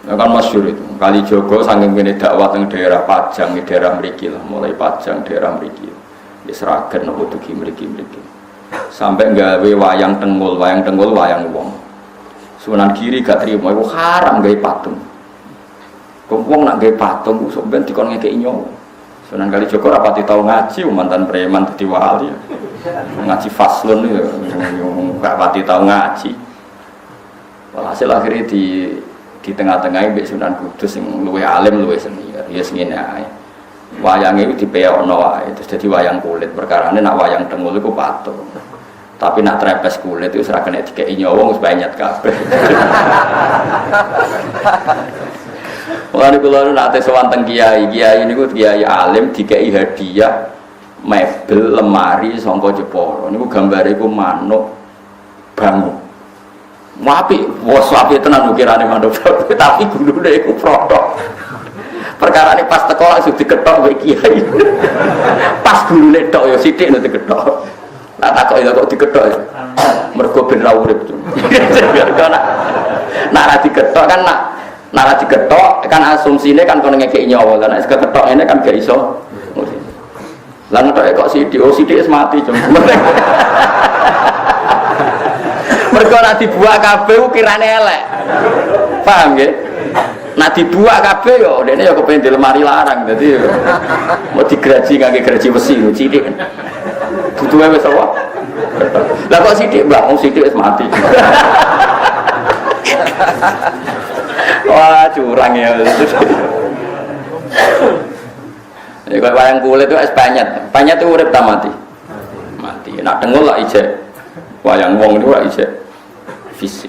Ya kan masyhur itu. Kalijaga saking kene dakwah teng daerah Pajang, daerah mriki lah, mulai Pajang daerah mriki. Ya seragen nopo dugi mriki sampai gawe wayang tenggul wayang wong. Sunan Giri gak trimo iku haram gawe patung. Wong nak gawe patung sok ben dikon ngekeki nyawa. Sunan Kalijaga ora pati tau ngaji mantan preman dadi wali. Ngaji faslun ya gak pati tau ngaji. Walhasil akhirnya di tengah-tengah mbek Sunan Kudus sing luwih alim luwih senior. Ya ngene ae. Wayang itu dipeokno wae terus dadi wayang kulit. Perkarane nak wayang tenggul iku patung. Tapi nak trepes kulit itu ora kena dikeki nyawa wis banyak kabeh. Wong kula nate sowan teng kiai niku kiai alim dikeki hadiah mebel lemari saka Jepara. Niku gambare iku manuk bangun. Apik, wos apik tenan ukirane manuk. Tapi gulune iku protok. Perkara ini pas teko langsung diketok mbek kiai. Pas gulune tok ya sithik nek diketok. Lah takok ya kok diketok ya. Mergo ben ra urip. Mergo nak ra diketok kan nak ra diketok kan asumsine kan kono ngekeki nyawa. Lah nek diketok ngene kan gak iso. Lah ngetoke kok sithik wis mati jeng. Mergo nek dibuak kabeh ukirane elek. Paham nggih? Nah dibuak kabeh yo dene yo kepengin di lemari larang dadi mau digraji ngangge graji besi cilik. Butuhe wis apa? Lah kok sithik, Mbah, wong sithik wis mati. Wah, curang ya. Ya kok wayang kulit itu es panyet. Panyet itu urip ta mati? Mati. Nak dengul lah ijek. Wayang wong itu lah ijek fisik.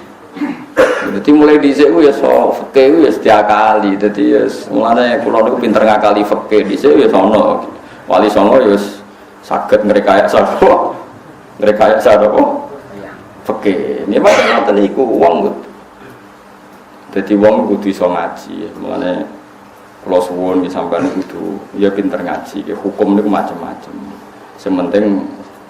Jadi mulai dhisik ku ya so fikih ku ya diakali. Dadi ya mulane kula niku pinter ngakali fikih dhisik ya sono. Wali songo ya saged ngrekayasa sapa? Ngrekayasa apa? Fikih. Ini macam niku wong. Dadi wong kudu iso ngaji. Mulane kula suwun sampeyan kudu ya pinter ngaji. Hukum niku macam-macam. Sementing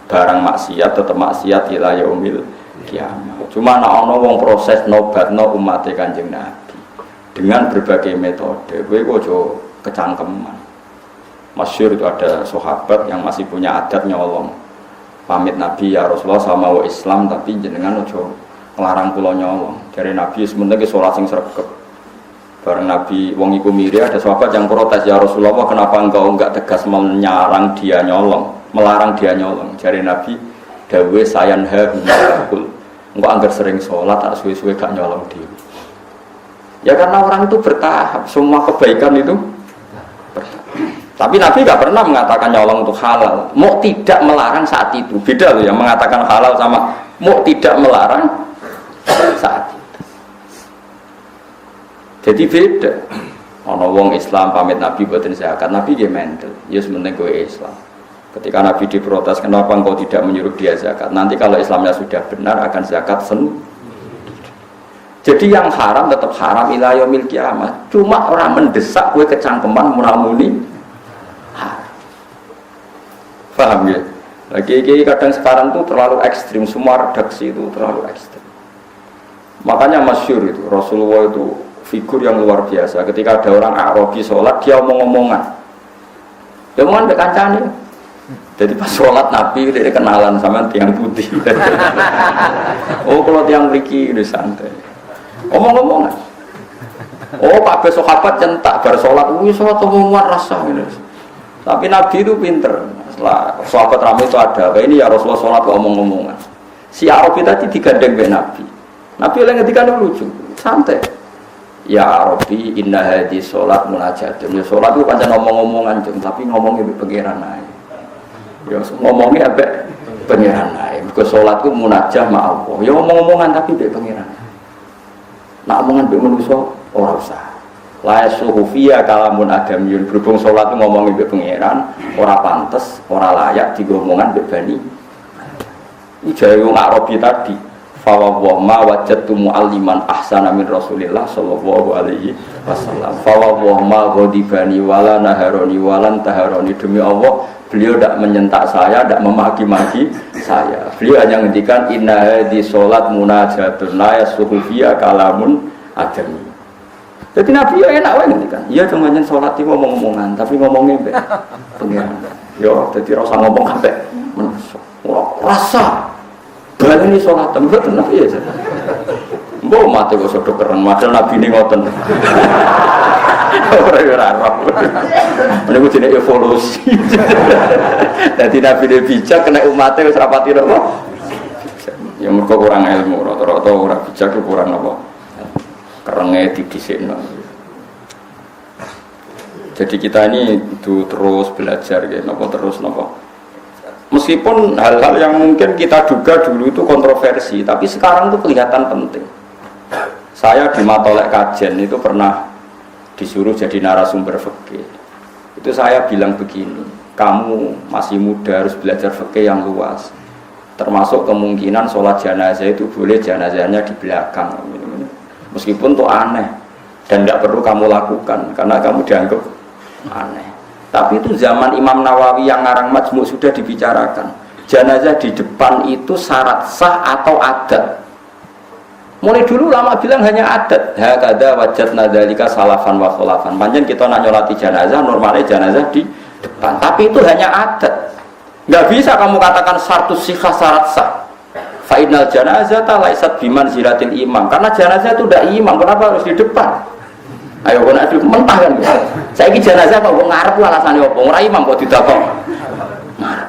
barang maksiat tetep maksiat ila yaumil kiamat. Cuma ana wong proses nobatno umat Kanjeng Nabi dengan berbagai metode. Kowe aja kecangkeman. Masyhur itu ada sahabat yang masih punya adat nyolong. Pamit Nabi, ya Rasulullah sama wa Islam tapi jenengan ojo ngelarang kula nyolong. Dari Nabi sementing ke salat sing sregep. Bareng Nabi wong iku miri ada sahabat yang protes, ya Rasulullah kenapa engkau enggak tegas melarang dia nyolong. Dari Nabi dawe sayanha humul. Engkau anggar sering sholat, tak suwe-suwe gak nyolong diri. Ya karena orang itu bertahap, semua kebaikan itu bertahap. Tapi Nabi gak pernah mengatakan nyolong itu halal. Mau tidak melarang saat itu. Beda loh yang mengatakan halal sama mau tidak melarang saat itu. Jadi beda. Ono wong Islam pamit Nabi buatin zakat, Nabi dia mental. Ya sementing gue Islam. Ketika Nabi diprotes, kenapa engkau tidak menyuruh dia zakat? Nanti kalau Islamnya sudah benar akan zakat sendiri. Jadi yang haram tetap haram ila yaumil kiamah. Cuma orang mendesak gue kecangkeman munamuni haram. Paham ya? Lagi kadang sekarang tuh terlalu ekstrim, semua redaksi itu terlalu ekstrim. Makanya masyhur itu Rasulullah itu figur yang luar biasa. Ketika ada orang Arabi sholat, dia omong-omongan. Dia omongan be kancane. Jadi pas sholat Nabi dia kenalan sama tiang putih. Oh kalau tiang mriki udah santai. Omong-omongan. Oh Pak sahabat centak bar sholat, sholat omongan rasa gitu. Tapi Nabi itu pinter. Setelah sahabat ramai itu ada, ini ya Rasulullah sholat omong-omongan. Si Arabi tadi digandeng be Nabi. Nabi yang ngendikan lucu, santai. Ya Arabi inna hadhi sholat munajatun. Ya sholat itu pancen omong-omongan tapi ngomongnya be pangeran ae. Ya ngomongnya apa pangeran ae. Mergo salat ku munajah ma Allah. Ya ngomong-ngomongan tapi mbek pangeran. Nak omongan mbek manusa ora usah. La suhufiya kalamun adamiyun. Berhubung salat ku ngomongin mbek pangeran, ora pantes, ora layak digomongan mbek bani. Iki jae wong Arabi tadi. Fa wa ma wajadtu mu'alliman ahsana min Rasulillah sallallahu alaihi wasallam. Fa wa ma ghadibani wala naharoni walan taharoni, demi Allah beliau tidak menyentak saya, tidak memaki-maki saya. Beliau hanya ngendikan inna hadhi sholat munajatun la yasuhu fiya kalamun adami. Jadi Nabi ya enak wae ngendikan. Iya cuma nyen sholat iki ngomong-ngomongan, tapi ngomongnya mbek pengiran. Yo dadi ora usah ngomong kabeh menungso. Ora rasa. Bali ini sholat mboten Nabi ya. Mbok mate kok sodok kereng, padahal Nabi ini ngoten. Ora roh. Menika jenenge evolusi. Dadi Nabi dia bijak kena umatnya wis rapati apa? Ya mergo kurang ilmu, rata-rata ora bijak kurang apa? Kerenge didhisikno. Jadi kita ini itu terus belajar ya, napa terus napa. Meskipun hal-hal yang mungkin kita duga dulu itu kontroversi, tapi sekarang itu kelihatan penting. Saya di Matolek Kajen itu pernah disuruh jadi narasumber fikih. Itu saya bilang begini, kamu masih muda harus belajar fikih yang luas. Termasuk kemungkinan sholat jenazah itu boleh jenazahnya di belakang. Meskipun itu aneh dan tidak perlu kamu lakukan karena kamu dianggap aneh. Tapi itu zaman Imam Nawawi yang ngarang Majmu' sudah dibicarakan. Jenazah di depan itu syarat sah atau adat. Mulai dulu lama bilang hanya adat. Hakada wajadna dzalika salafan wa khulafan. Panjen kita nak nyolati jenazah, normalnya jenazah di depan. Tapi itu hanya adat. Enggak bisa kamu katakan syartus sihah syarat sah. Fa innal janazata laisat biman ziratil imam. Karena jenazah itu tidak imam, kenapa harus di depan? Ayo kok nek mentah kan. Saiki jenazah kok ngarep alasane opo? Ora imam kok didakok. Ngarep.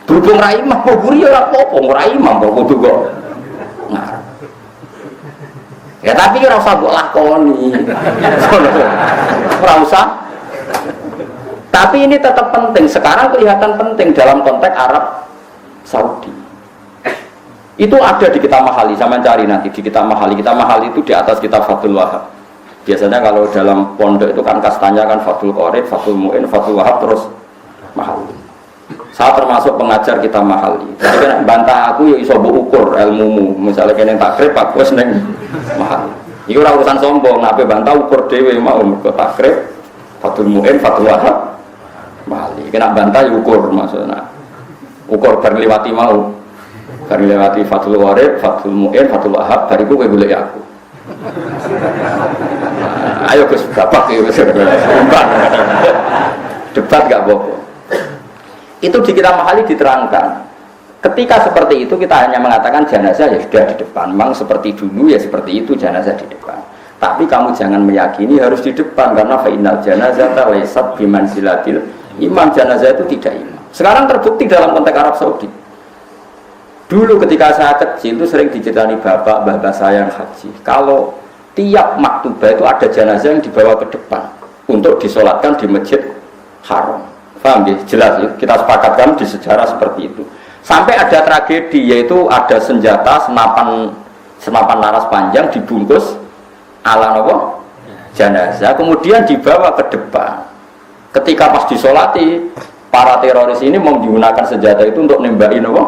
Berhubung ra imam kok buri ora apa-apa, ora imam kok kudu kok ngarep. Ya tapi ora usah mbok lakoni. Ora usah. Tapi ini tetap penting. Sekarang kelihatan penting dalam konteks Arab Saudi. Itu ada di kitab Mahali. Saya mencari nanti di kitab Mahali. Kitab Mahali itu di atas kitab Fathul Wahab. Biasanya kalau dalam pondok itu kan kastanya kan Fathul Qorib, Fathul Mu'in, Fathul Wahab terus Mahali. Saya termasuk pengajar kitab Mahali. Jadi kan bantah aku ya iso ukur ilmumu. Misalnya kene takrib aku wis ning Mahali. Iki ora urusan sombong, nek bantah ukur dhewe mau mergo takrib, Fathul Mu'in, Fathul Wahab, Mahali. Kena bantah ya ukur maksudnya. Ukur bar liwati mau. Bar liwati Fathul Qorib, Fathul Mu'in, Fathul Wahab, bariku kowe golek aku. Ayo Gus bapak ya debat debat nggak apa-apa. Itu di kitab Mahali diterangkan. Ketika seperti itu kita hanya mengatakan jenazah ya sudah di depan. Memang seperti dulu ya seperti itu jenazah di depan. Tapi kamu jangan meyakini harus di depan karena fainal janazata laysat bimanzilatil imam. Jenazah itu tidak imam. Sekarang terbukti dalam konteks Arab Saudi. Dulu ketika saya kecil itu sering diceritani bapak saya yang haji. Kalau tiap maktubah itu ada jenazah yang dibawa ke depan untuk disolatkan di Masjid Haram. Paham ya? Jelas ya? Kita sepakatkan di sejarah seperti itu. Sampai ada tragedi yaitu ada senjata senapan laras panjang dibungkus ala apa? Jenazah kemudian dibawa ke depan. Ketika pas disolati para teroris ini mau menggunakan senjata itu untuk nembakin apa?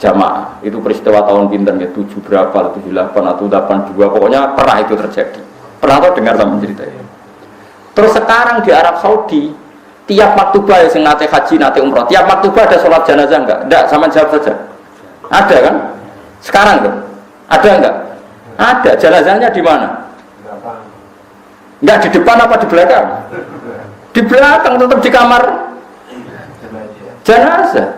Jamaah. Itu peristiwa tahun pinten ya 7 berapa 78 atau 82 pokoknya pernah itu terjadi. Pernah tahu dengar sama cerita ini. Terus sekarang di Arab Saudi tiap maktubah yang nate haji, nate umroh, tiap maktubah ada sholat jenazah enggak? Enggak, sama jawab saja. Ada kan? Sekarang kan? Ada enggak? Ada. Jenazahnya di mana? Enggak di depan apa di belakang? Di belakang, tetap di kamar jenazah.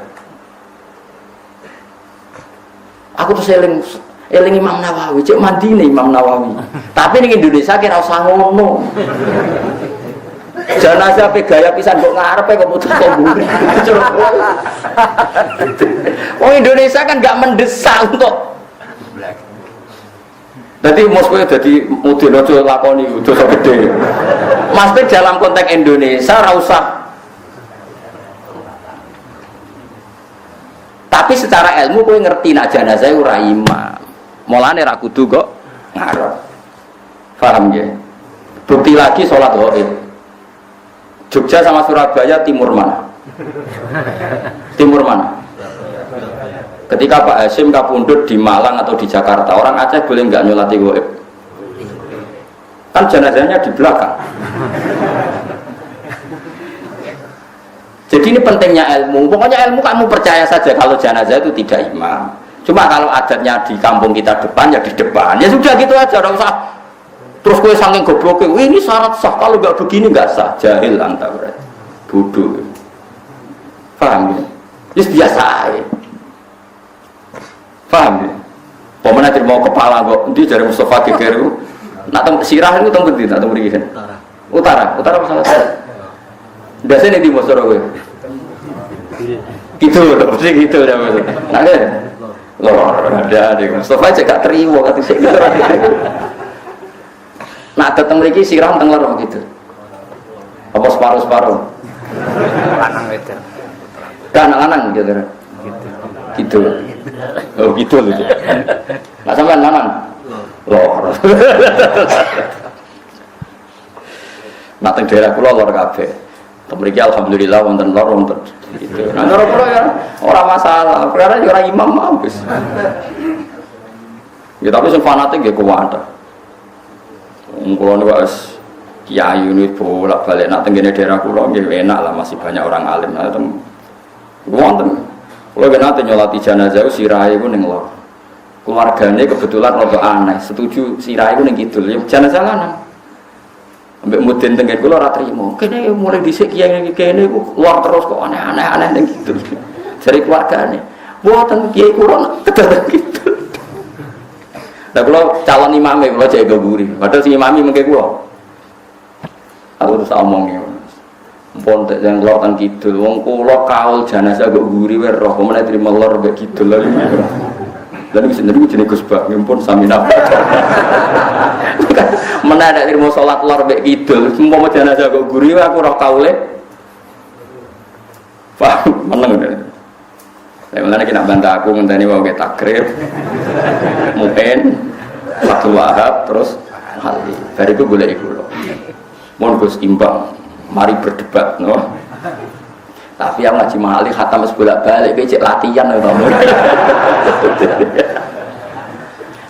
Aku tuh eling Imam Nawawi, cek mandi nih Imam Nawawi. Tapi di Indonesia kira usah ngono. Jenazah pe gaya pisan kok ngarepe kok putus kubur. Oh Indonesia kan nggak mendesak untuk. Jadi Moskow jadi mudin ojo lakoni dosa gede. Maksudnya dalam konteks Indonesia ra usah. Tapi secara ilmu kowe ngerti nak jenazah ora imam. Mulane ra kudu kok ngarep. Paham ya? Bukti lagi salat ghaib. Jogja sama Surabaya timur mana? Timur mana? Ketika Pak Hasyim kapundhut di Malang atau di Jakarta, orang Aceh boleh nggak nyolati ghaib? Kan jenazahnya di belakang. Jadi ini pentingnya ilmu. Pokoknya ilmu kamu percaya saja kalau jenazah itu tidak imam. Cuma kalau adatnya di kampung kita depan ya di depan. Ya sudah gitu aja, enggak usah. Terus kowe saking gobloknya, ini syarat sah, kalau nggak begini nggak sah. Jahil anta berarti, bodoh. Paham ya? Just biasa ya. Paham ya? Pemenang mau kepala kok, dia dari Mustafa Gegeru. Nak sirah itu tunggu di, nak tunggu di Utara masalah. Biasanya di Mosoro gue. Gitu, pasti gitu ya mas. Nah kan, loh ada deh. Mustafa aja gak terima kata saya. Nah, datang lagi sirah tengah lorong gitu. Apa separuh? Lanang itu. Lanang gitu. Gitu. Oh gitu loh. Nggak sampai lanang. Lor. Nah, teng daerah kula lor kabeh. Mriki alhamdulillah wonten lor wonten gitu. Nah, cara kula ya ora masalah. Karena ora imam habis. Ya tapi sing fanatik nggih kuwat. Kulo niku wis kiai ini bolak-balik nak tenggene daerah kulo nggih enak lah masih banyak orang alim. Nah tem wonten. Kulo nate nyolati jenazah sirahe iku ning lor. Keluargane kebetulan rada aneh, setuju sirahe iku ning kidul. Ya jenazah lanang. Ambek mudin tengen kulo ora trimo. Kene mulai dhisik kiai kene iku lor terus kok aneh-aneh ning kidul. Dari keluargane. Mboten kiai kulo kedadak kidul. Nah, kalau calon imamnya, kalau jaga gurih, padahal si imami mungkin gua. Aku terus omongnya, pontek yang lautan kidul, wong kulo kaul jenazah gak gurih, roh, mana terima lor gak kidul lagi. Dan itu sendiri jenis Gusbah, pun samina. Mana ada terima sholat lor gak kidul, semua jenazah gak gurih, aku roh kaulnya. Paham, menang udah. Mulanya kita bantah aku ngenteni mau kita takrib, mungkin Abdul Wahab terus Hali. Dari itu boleh ikut loh. Mohon Gus imbang, mari berdebat, no. Tapi yang ngaji mahali khatam bolak balik, becek latihan, no.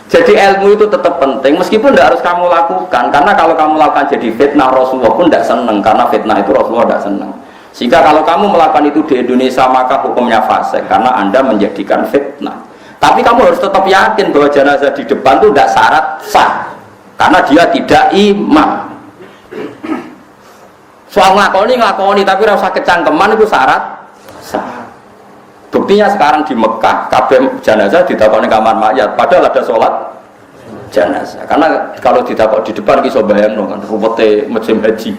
Jadi ilmu itu tetap penting, meskipun tidak harus kamu lakukan, karena kalau kamu lakukan jadi fitnah Rasulullah pun tidak senang, karena fitnah itu Rasulullah tidak senang. Sehingga kalau kamu melakukan itu di Indonesia maka hukumnya fasik karena Anda menjadikan fitnah. Tapi kamu harus tetap yakin bahwa jenazah di depan itu tidak syarat sah karena dia tidak imam. Soal nglakoni tapi ora usah kecangkeman itu syarat sah. Buktinya sekarang di Mekah kabeh jenazah ditakoni kamar mayat padahal ada sholat jenazah. Karena kalau ditakok di depan ki iso bayangno kan ruwete musim haji.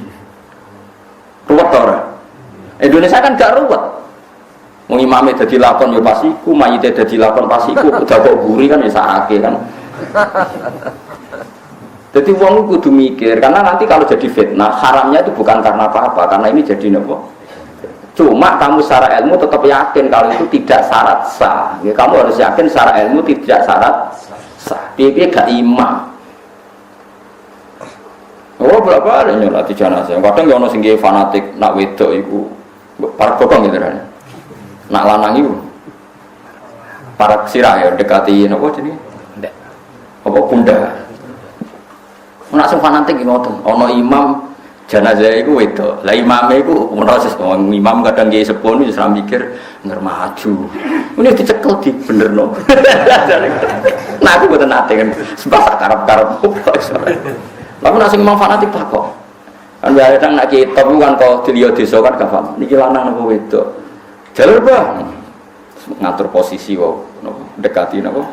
Ruwet ora? Indonesia kan gak ruwet. Wong imame dadi lakon ya pas iku, mayite dadi lakon pas iku, dakok guri kan ya sakake kan. Jadi wong kudu mikir karena nanti kalau jadi fitnah haramnya itu bukan karena apa-apa, karena ini jadi nopo. Cuma kamu secara ilmu tetap yakin kalau itu tidak syarat sah. Ya, kamu harus yakin secara ilmu tidak syarat sah. Piye gak imam. Oh berapa ada nyolati jenazah. Kadang ya ono sing fanatik nak wedok iku para bokong gitu kan. Nak lanang itu para sirah ya dekati apa jadi apa bunda nak sing fanatik ngoten ana imam jenazah iku wedok lah imame iku proses imam kadang nggih sepuh wis ra mikir ngger maju ini dicekel di benerno nah aku mboten nate kan sebab karep-karep tapi nak sing imam fanatik tak kok kan kadang nak kitab kan kok diliyo desa kan gak paham niki lanang napa wedok jalur bah ngatur posisi kok dekati napa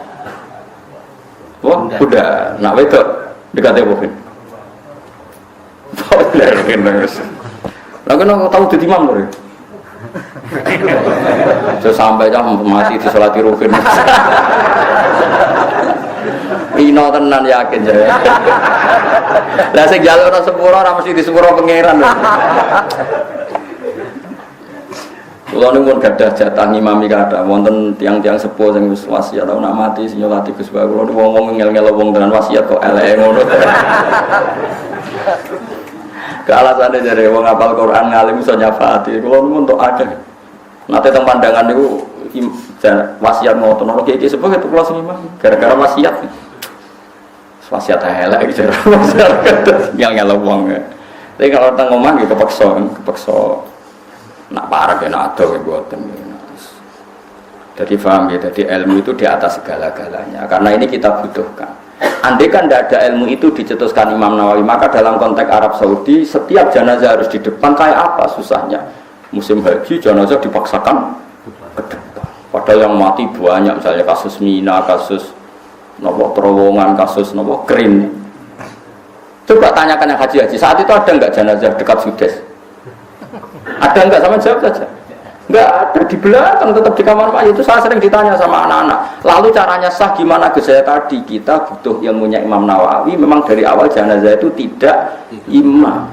wah udah nak wedok dekati apa kan bener kan lha kan tahu dadi imam lho so sampai jam mati di salat rukin Rino tenan yakin ya lah sing jalur ana sepuro ora mesti di sepuro pangeran lho. Kula niku gadah jatah ngimami kathah wonten tiang-tiang sepuh sing wis wasiat nak mati sing nyolati Gus Bae kula niku wong ngel-ngel wong tenan wasiat kok eleke ngono. Kealasane jare wong hafal Quran ngalim iso nyafaati kula niku entuk akeh. Nate teng pandangan niku wasiat ngoten ora iki sepuh itu kula sing imam gara-gara wasiat. Wasiat elek iki jare wasiat ngel-ngel wong. Tapi kalau teng omah nggih kepeksa nak parah ya nak ado ya buatan jadi paham ya, jadi ilmu itu di atas segala-galanya karena ini kita butuhkan. Andai kan tidak ada ilmu itu dicetuskan Imam Nawawi, maka dalam konteks Arab Saudi setiap jenazah harus di depan. Kayak apa susahnya musim haji jenazah dipaksakan ke depan padahal yang mati banyak, misalnya kasus Mina, kasus nopo terowongan, kasus nopo krim. Coba tanyakan yang haji saat itu ada nggak jenazah dekat Sudes? Ada enggak sama jawab saja? Enggak ada, di belakang tetap di kamar mayat. Itu saya sering ditanya sama anak-anak. Lalu caranya sah gimana? Saya tadi kita butuh ilmunya Imam Nawawi. Memang dari awal jenazah itu tidak imam.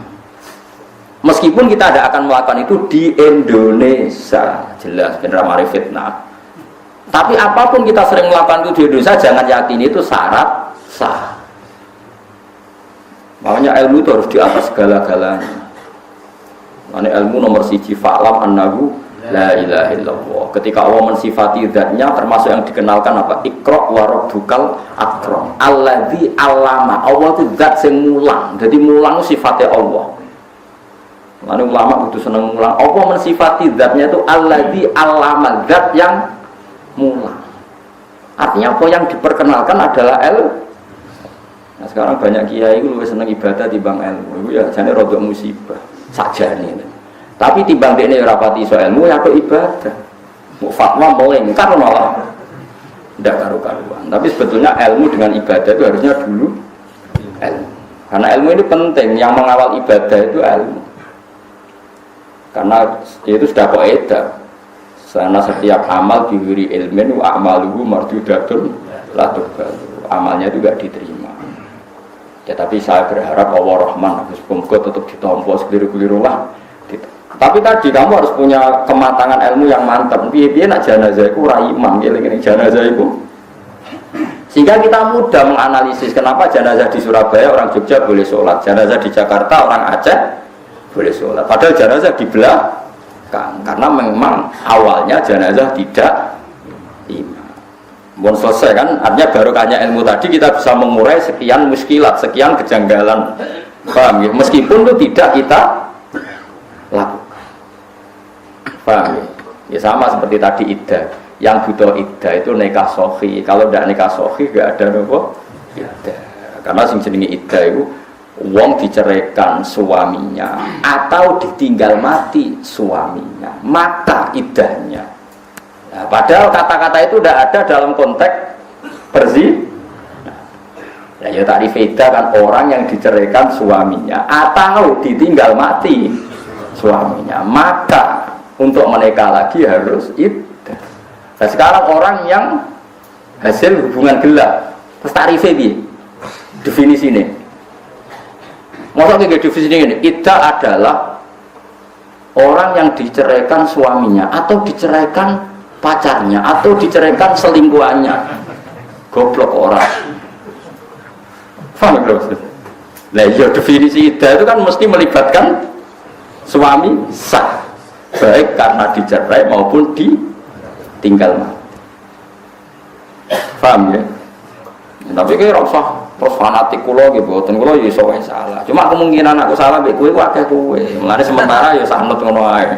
Meskipun kita tidak akan melakukan itu di Indonesia, jelas benar mari fitnah. Tapi apapun kita sering melakukan itu di Indonesia, jangan yakini itu syarat sah. Makanya ilmu itu harus di atas segala-galanya. Ini ilmu nomor siji fa'lam annahu la ilaha illallah. Ketika Allah mensifati zatnya termasuk yang dikenalkan apa? Iqra wa rabbukal akram. Alladzi allama. Allah itu zat sing mulang. Jadi mulang sifatnya Allah. Lalu ulama kudu seneng mulang. Allah mensifati zatnya itu alladzi allama, zat yang mulang. Artinya apa yang diperkenalkan adalah ilmu. Nah, sekarang banyak kiai itu lebih seneng ibadah timbang ilmu. Itu ya jane rada musibah. Sajane. Tapi timbang dene ora pati iso ilmu ya kok ibadah. Mau fatwa melingkar malah ndak karu-karuan. Tapi sebetulnya ilmu dengan ibadah itu harusnya dulu ilmu. Karena ilmu ini penting, yang mengawal ibadah itu ilmu. Karena itu sudah kaidah. Karena setiap amal diberi ilmin wa amaluhu mardudatun la tuqbalu. Amalnya juga diterima. Ya tapi saya berharap Allah Rahman semoga tetap ditompo sekeliru-keliru lah. Tapi tadi kamu harus punya kematangan ilmu yang mantap. Piye-piye nak jenazah iku ora imam, eling-eling jenazah iku. Sehingga kita mudah menganalisis kenapa jenazah di Surabaya orang Jogja boleh sholat, jenazah di Jakarta orang Aceh boleh sholat. Padahal jenazah di belakang karena memang awalnya jenazah tidak imam. Bon selesai kan, artinya barokahnya ilmu tadi kita bisa mengurai sekian muskilat, sekian kejanggalan, paham ya? Meskipun itu tidak kita lakukan, paham ya? Ya sama seperti tadi iddah, yang butuh iddah itu nikah sahih. Kalau tidak nikah sahih, tidak ada nopo iddah. Karena sing jenenge iddah itu wong diceraikan suaminya atau ditinggal mati suaminya, maka iddahnya. Nah, padahal kata-kata itu tidak ada dalam konteks berzina. Nah, ya tadi beda kan orang yang diceraikan suaminya atau ditinggal mati suaminya, maka untuk menikah lagi harus iddah. Nah, sekarang orang yang hasil hubungan gelap, terus tarifnya definisi ini. Maksudnya definisi ini, iddah adalah orang yang diceraikan suaminya atau diceraikan pacarnya atau diceraikan selingkuhannya. Goblok orang. Paham ya? Nah, ya definisi iddah itu kan mesti melibatkan suami sah, baik karena dicerai maupun ditinggal mati. Paham ya? Tapi kayak rasa terus fanatik kulo gitu, boten kulo ya iso wae salah. Cuma kemungkinan aku salah mbek kowe ku akeh kowe. Mulane sementara ya sanut ngono ae.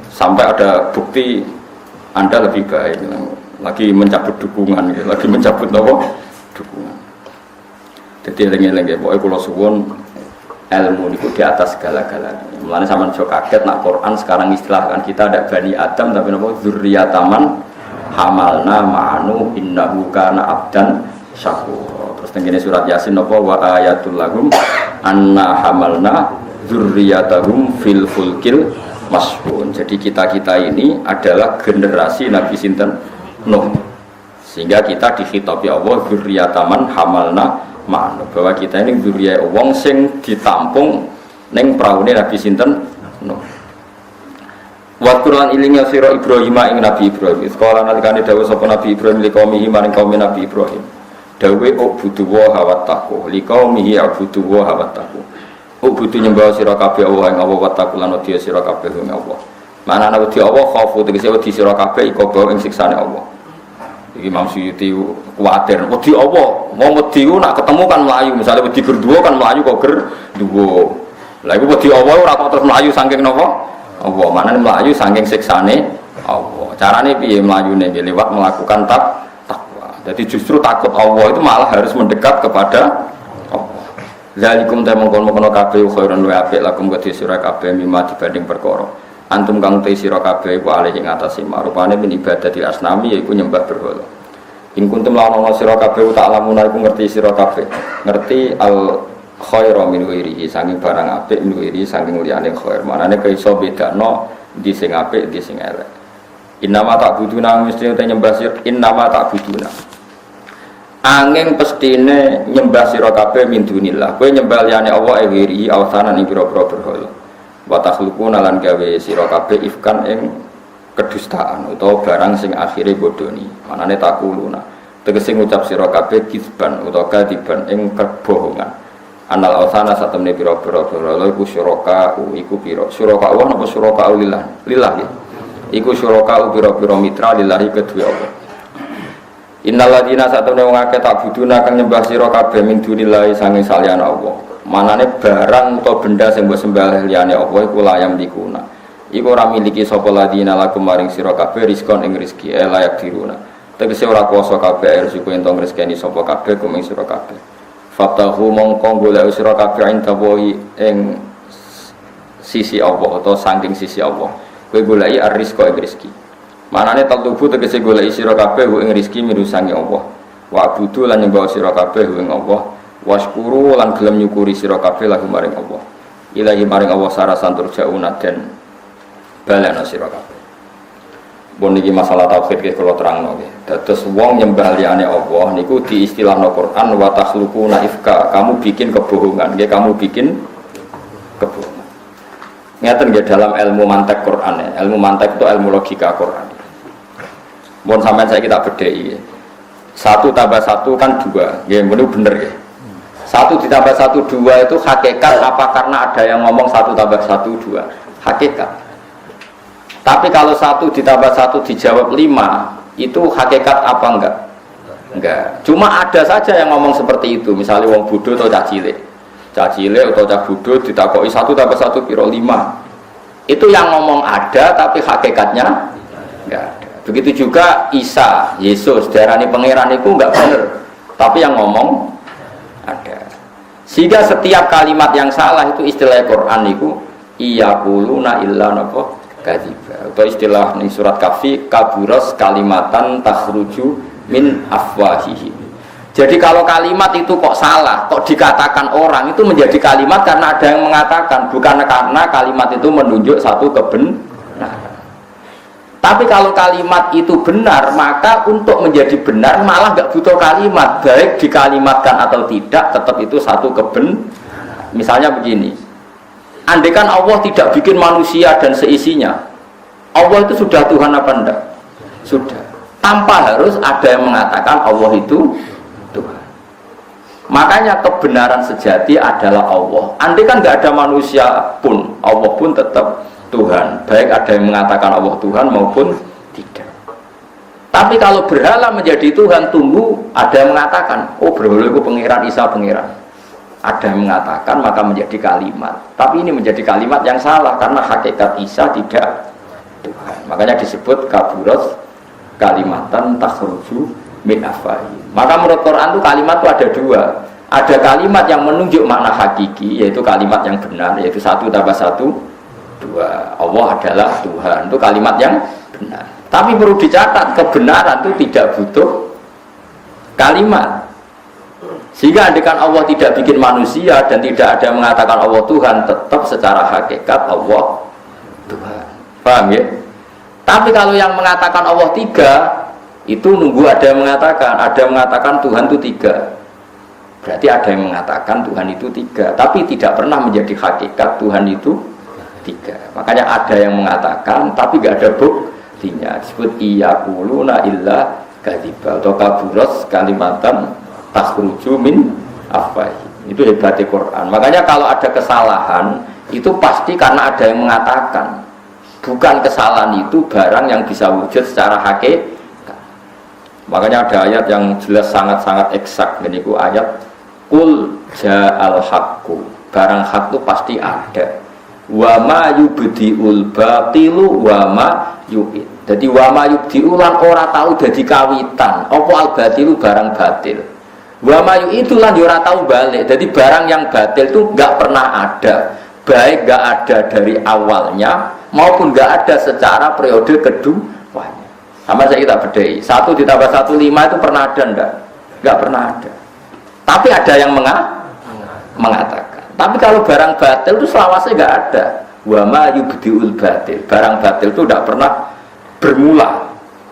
Sampai ada bukti Anda lebih baik. Lagi mencabut dukungan, lagi mencabut napa? Dukungan. Jadi eling-eling ya, pokoke kula suwun ilmu niku di atas segala-galanya. Mulane sampean aja kaget nak Quran sekarang istilahkan kita ada Bani Adam tapi napa dzurriyyataman hamalna ma'anu innahu kana abdan syakur. Terus tengene surat Yasin napa wa ayatul lahum anna hamalna dzurriyyatahum fil fulkil mashhun. Jadi kita-kita ini adalah generasi Nabi sinten Nuh. Sehingga kita dikhitabi Allah dzurriyyataman hamalna ma'anu, bahwa kita ini dzurriyyah wong sing ditampung ning praune Nabi sinten Nuh. Wa Qur'an ilinga sira Ibrahim ing Nabi Ibrahim. Sekolah nalikane dawuh sapa Nabi Ibrahim liqaumihi maring kaum Nabi Ibrahim. Dawuh ubudu wa hawattaqu liqaumihi ubudu wa hawattaqu. Ubudu nyembah sira kabeh Allah ing Allah wattaqu lan wedi sira kabeh ing Allah. Manane wedi Allah khaufu tegese wedi sira kabeh iku bae ing siksane Allah. Iki Imam Suyuti kuwatir wedi Allah. Wong wedi ku nak ketemu kan mlayu, misale wedi berdua kan mlayu kok berdua. Lah iku wedi Allah ora kok terus mlayu saking napa? Allah, manane mlayu saking siksane Allah. Carane piye mlayune? Lewat melakukan takwa. Jadi justru takut Allah itu malah harus mendekat kepada Allah. Zalikum ta mongkon-mongkon kabeh khairun wa apik lakum kedhi sira kabeh mimma dibanding perkara. Antum kang te sira kabeh iku alih ing atase marupane min ibadatil asnami yaiku nyembah berhala. In kuntum lawana sira kabeh tak lamuna iku ngerti sira kabeh. Ngerti al khairu min ghairihi sange barang apik min ghairihi saking liyane khair. Manane kaiso bedakno di sing apik di sing elek. Innama ta'buduna mesti te nyembah sira innama ta'buduna. Angin pestine nyembah sira kabeh min dunillah. Kowe nyembah liyane Allah ghairihi awsanan ing pira-pira berhala. Wa takhluquna lan gawe sira kabeh ifkan ing kedustaan utawa barang sing akhire bodoni. Manane takuluna. Tegese ngucap sira kabeh kizban utawa kadiban ing kebohongan. Anal ausana satemene pira-pira berhala iku syuraka iku pira. Syuraka Allah napa syuraka lillah? Lillah ya. Iku syuraka pira-pira mitra lillahi kedue Allah. Innal ladina satemene wong akeh tak buduna kang nyembah sira kabeh min dunillahi sange saliyane Allah. Manane barang atau benda sing mbok sembah liyane Allah iku layam dikuna. Iku ora miliki sapa ladina lakum maring sira kabeh rizqon ing rezeki layak diruna. Tegese ora kuwasa kabeh rezeki entong rezekine sapa kabeh kuming sira kabeh. Fatahu mongko golek sira kabeh ing tawohi ing sisi Allah atau saking sisi Allah. Kowe goleki ar-rizqa ing rezeki. Manane talubu tegese goleki sira kabeh ing rezeki mirusangi Allah. Wa abudu lan nyembah sira kabeh ing Allah. Waskuru lan gelem nyukuri sira kabeh lagu maring Allah. Ilahi maring Allah sarasan turjauna den balana sira kabeh. Bon iki masalah tauhid iki kula terangno nggih. Dados wong nyembah liyane Allah niku diistilahno Quran wa takhluquna ifka. Kamu bikin kebohongan, nggih kamu bikin kebohongan. Ngeten nggih dalam ilmu mantek Quran ya. Ilmu mantek itu ilmu logika Quran. Bon sampean saya kita bedheki. 1 tambah 1 kan 2. Nggih bener nggih. 1 ditambah 1 2 itu hakikat apa karena ada yang ngomong 1 tambah 1 2 hakikat. Tapi kalau 1 ditambah 1 dijawab 5 itu hakikat apa enggak? Enggak. Cuma ada saja yang ngomong seperti itu. Misalnya wong bodoh atau cah cilik atau cah bodoh ditakoki 1 tambah 1 piro 5. Itu yang ngomong ada tapi hakikatnya enggak ada. Begitu juga Isa, Yesus, diarani pangeran itu enggak benar. Tapi yang ngomong ada. Sehingga setiap kalimat yang salah itu istilah Quran itu iyaquluna illa napa kadziba. Atau istilah ning surat Kahfi kaburas kalimatan takhruju min afwahihim. Jadi kalau kalimat itu kok salah, kok dikatakan orang itu menjadi kalimat karena ada yang mengatakan, bukan karena kalimat itu menunjuk satu kebenaran. Tapi kalau kalimat itu benar, maka untuk menjadi benar malah nggak butuh kalimat, baik dikalimatkan atau tidak, tetap itu satu kebenaran. Misalnya begini, andaikan Allah tidak bikin manusia dan seisinya, Allah itu sudah Tuhan apa enggak? Sudah. Tanpa harus ada yang mengatakan Allah itu Tuhan. Makanya kebenaran sejati adalah Allah. Andaikan nggak ada manusia pun, Allah pun tetap Tuhan, baik ada yang mengatakan Allah Tuhan maupun tidak. Tapi kalau berhala menjadi Tuhan, tunggu ada yang mengatakan, oh berhala itu pengiran, Isa pengiran. Ada yang mengatakan maka menjadi kalimat. Tapi ini menjadi kalimat yang salah karena hakikat Isa tidak Tuhan. Makanya disebut kaburat kalimatan takhruju min afwahi. Maka menurut Quran itu kalimat itu ada dua. Ada kalimat yang menunjuk makna hakiki, yaitu kalimat yang benar, yaitu 1 tambah 1 2, Allah adalah Tuhan, itu kalimat yang benar. Tapi perlu dicatat, kebenaran itu tidak butuh kalimat. Sehingga andaikan Allah tidak bikin manusia dan tidak ada yang mengatakan Allah Tuhan, tetap secara hakikat Allah Tuhan. Paham ya? Tapi kalau yang mengatakan Allah 3, itu nunggu ada yang mengatakan Tuhan itu 3. Berarti ada yang mengatakan Tuhan itu 3, tapi tidak pernah menjadi hakikat Tuhan itu 3. Makanya ada yang mengatakan tapi gak ada buktinya, disebut iyaquluna illa kadziba atau kaburas kalimatan takhruju min afwahi. Itu hebatnya Quran. Makanya kalau ada kesalahan itu pasti karena ada yang mengatakan, bukan kesalahan itu barang yang bisa wujud secara hakikat. Makanya ada ayat yang jelas sangat-sangat eksak, ini ayat qul ja'al haqqu, barang hak itu pasti ada. Wa ma yubdiul batilu wa ma yu'id. Jadi wa ma yubdiul lan ora tahu dadi kawitan apa al batilu barang batil. Wa ma yu'id lan ora tahu balik. Jadi barang yang batil itu enggak pernah ada, baik enggak ada dari awalnya maupun enggak ada secara periode keduanya. Sama saya kita bedai 1 ditambah 1 5 itu pernah ada enggak? Enggak pernah ada. Tapi ada yang mengatakan. Tapi kalau barang batil itu selawasnya nggak ada. Wa ma yubdiul batil. Barang batil itu tidak pernah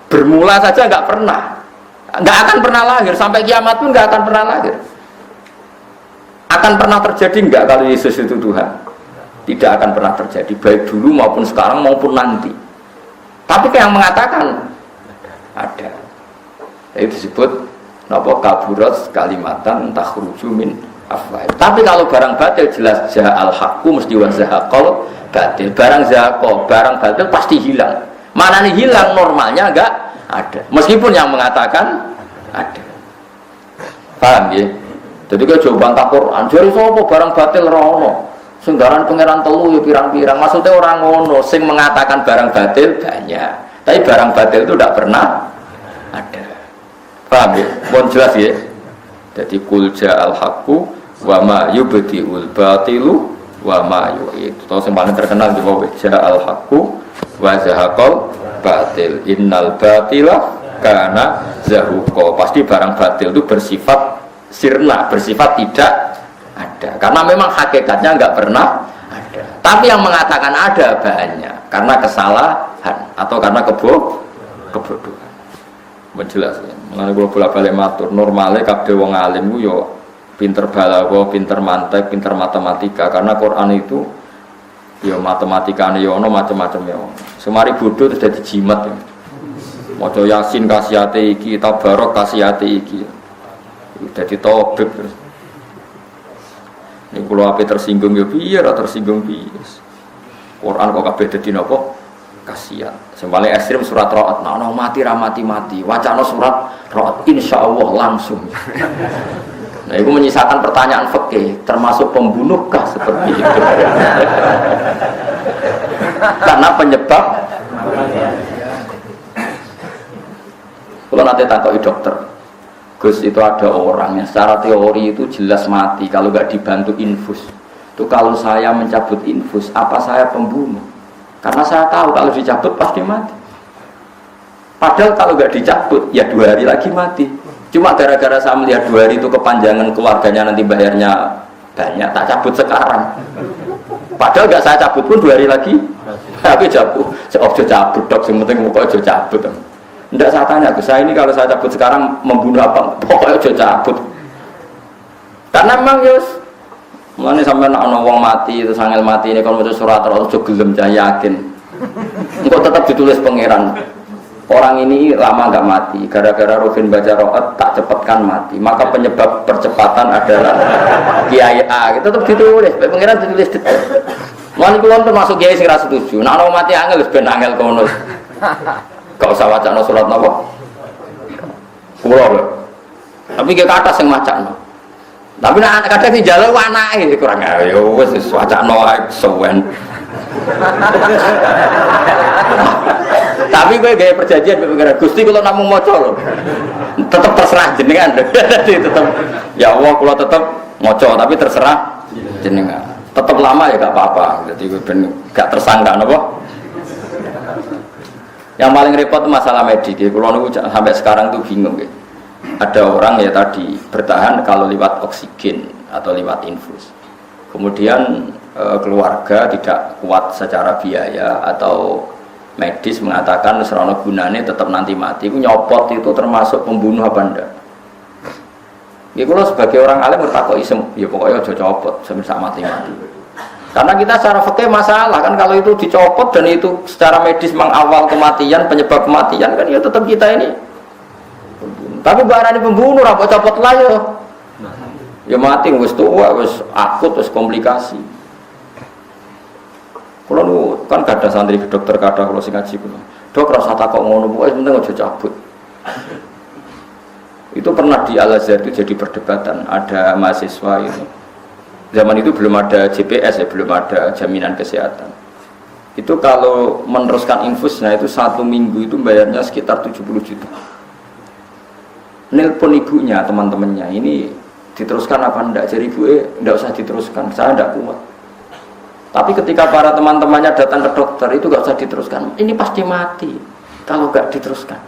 bermula saja nggak pernah, nggak akan pernah lahir sampai kiamat pun nggak akan pernah lahir. Akan pernah terjadi nggak kalau Yesus itu Tuhan? Tidak akan pernah terjadi, baik dulu maupun sekarang maupun nanti. Tapi yang mengatakan ada, itu disebut napa kaburat kalimatan takhruju min afwahi. Tapi kalau barang batil jelas ja'al haqqu mesti wa zahaqal batil. Barang zahaqo, barang batil pasti hilang. Mana nih hilang, normalnya enggak ada. Meskipun yang mengatakan ada. Paham ya? Jadi kalau jawaban tak Quran, jari sapa barang batil ora ono. Senggaran pangeran telu ya pirang-pirang. Maksudnya orang ngono sing mengatakan barang batil banyak. Tapi barang batil itu tidak pernah ada. Paham ya? Mohon jelas ya. Jadi kul ja'al haqqu wa ma yubdiul batilu wa ma yu'id. Itu yang paling terkenal di bawah ja'al haqqu wa zahaqal batil. Innal batila kana zahuqa. Pasti barang batil itu bersifat sirna, bersifat tidak ada. Karena memang hakikatnya enggak pernah ada. Tapi yang mengatakan ada banyak karena kesalahan atau karena kebodohan. Menjelas ya. Mengenai kalau bolak-balik matur normalnya kabeh wong alim ku yo pinter balaghah, pinter mantek, pinter matematika karena Quran itu yo matematikane yo ono macam-macam ya. Semari bodoh terus dadi jimat ya. Maca Yasin kasihate iki, Tabarok kasihate iki. Dadi tobek terus. Nek kula ape tersinggung yo piye ora tersinggung piye. Quran kok kabeh dadi napa? Kasihan. Sembalik ekstrim surat Ra'd, nah mati ramati-mati. Wacana surat Ra'd insyaallah langsung. Nah, itu menyisakan pertanyaan fikih, termasuk pembunuhkah seperti itu? Karena penyebab. Kalau nanti takoki dokter, Gus, itu ada orang yang secara teori itu jelas mati kalau nggak dibantu infus. Itu kalau saya mencabut infus, apa saya pembunuh? Karena saya tahu kalau dicabut pasti mati. Padahal kalau nggak dicabut, ya 2 hari lagi mati. Cuma gara-gara saya melihat 2 hari itu kepanjangan keluarganya nanti bayarnya banyak, tak cabut sekarang. Padahal nggak saya cabut pun 2 hari lagi. Tapi cabut, ojo cabut dok, yang penting pokoknya ojo cabut. Tidak, saya tanya ke saya ini kalau saya cabut sekarang membunuh apa? Pokoknya ojo cabut. Karena memang yus, mulanya sampai nak wong mati itu sangel mati ini kalau mau surat atau gelem jaya yakin. Engkau tetap ditulis pangeran. Orang ini lama nggak mati, gara-gara Rufin baca roat tak cepatkan mati. Maka penyebab percepatan adalah Kiai A. Itu tetap ditulis, pangeran ditulis detail. Mulai kulon termasuk Kiai sing ra setuju. Nak orang mati angel ben angel kono. Gak usah wacana surat napa. Kulo. Tapi ke atas yang macam. Tapi nak kadang di jalan anake kurang ya wis wacana wae suwen. Tapi gue gaya perjanjian pengiran Gusti kalau namung maca lho. Tetap terserah jenengan. Jadi tetap ya Allah kalau tetap maca tapi terserah jenengan. Tetap lama ya gak apa-apa. Jadi gue ben gak tersangka napa. Yang paling repot masalah medis. Kalau nunggu sampai sekarang tuh bingung. Ya. Ada orang ya tadi bertahan kalau lewat oksigen atau lewat infus. Kemudian keluarga tidak kuat secara biaya atau medis mengatakan serono gunane tetap nanti mati. Itu nyopot itu termasuk pembunuh apa enggak? Ya kalau sebagai orang alim bertakwa isem, ya pokoknya ojo copot semisal mati-mati. Karena kita secara fikih masalah kan kalau itu dicopot dan itu secara medis mengawal kematian, penyebab kematian kan ya tetap kita ini pembunuh. Tapi barang ini pembunuh, apa copot lah ya. Ya mati, wis tua, wis akut, wis komplikasi. Kalau kan ada santri ke dokter kada kalau sing ngaji kulo. Dok rasa takok ngono, pokoke penting aja cabut. Itu pernah di Al-Azhar itu jadi perdebatan, ada mahasiswa itu. Zaman itu belum ada JPS ya, belum ada jaminan kesehatan. Itu kalau meneruskan infus, nah itu 1 minggu itu bayarnya sekitar 70 juta. Nelpon ibunya, teman-temannya, ini diteruskan apa enggak? Jadi ibu enggak usah diteruskan, saya enggak kuat. Tapi ketika para teman-temannya datang ke dokter, itu enggak usah diteruskan. Ini pasti mati kalau enggak diteruskan.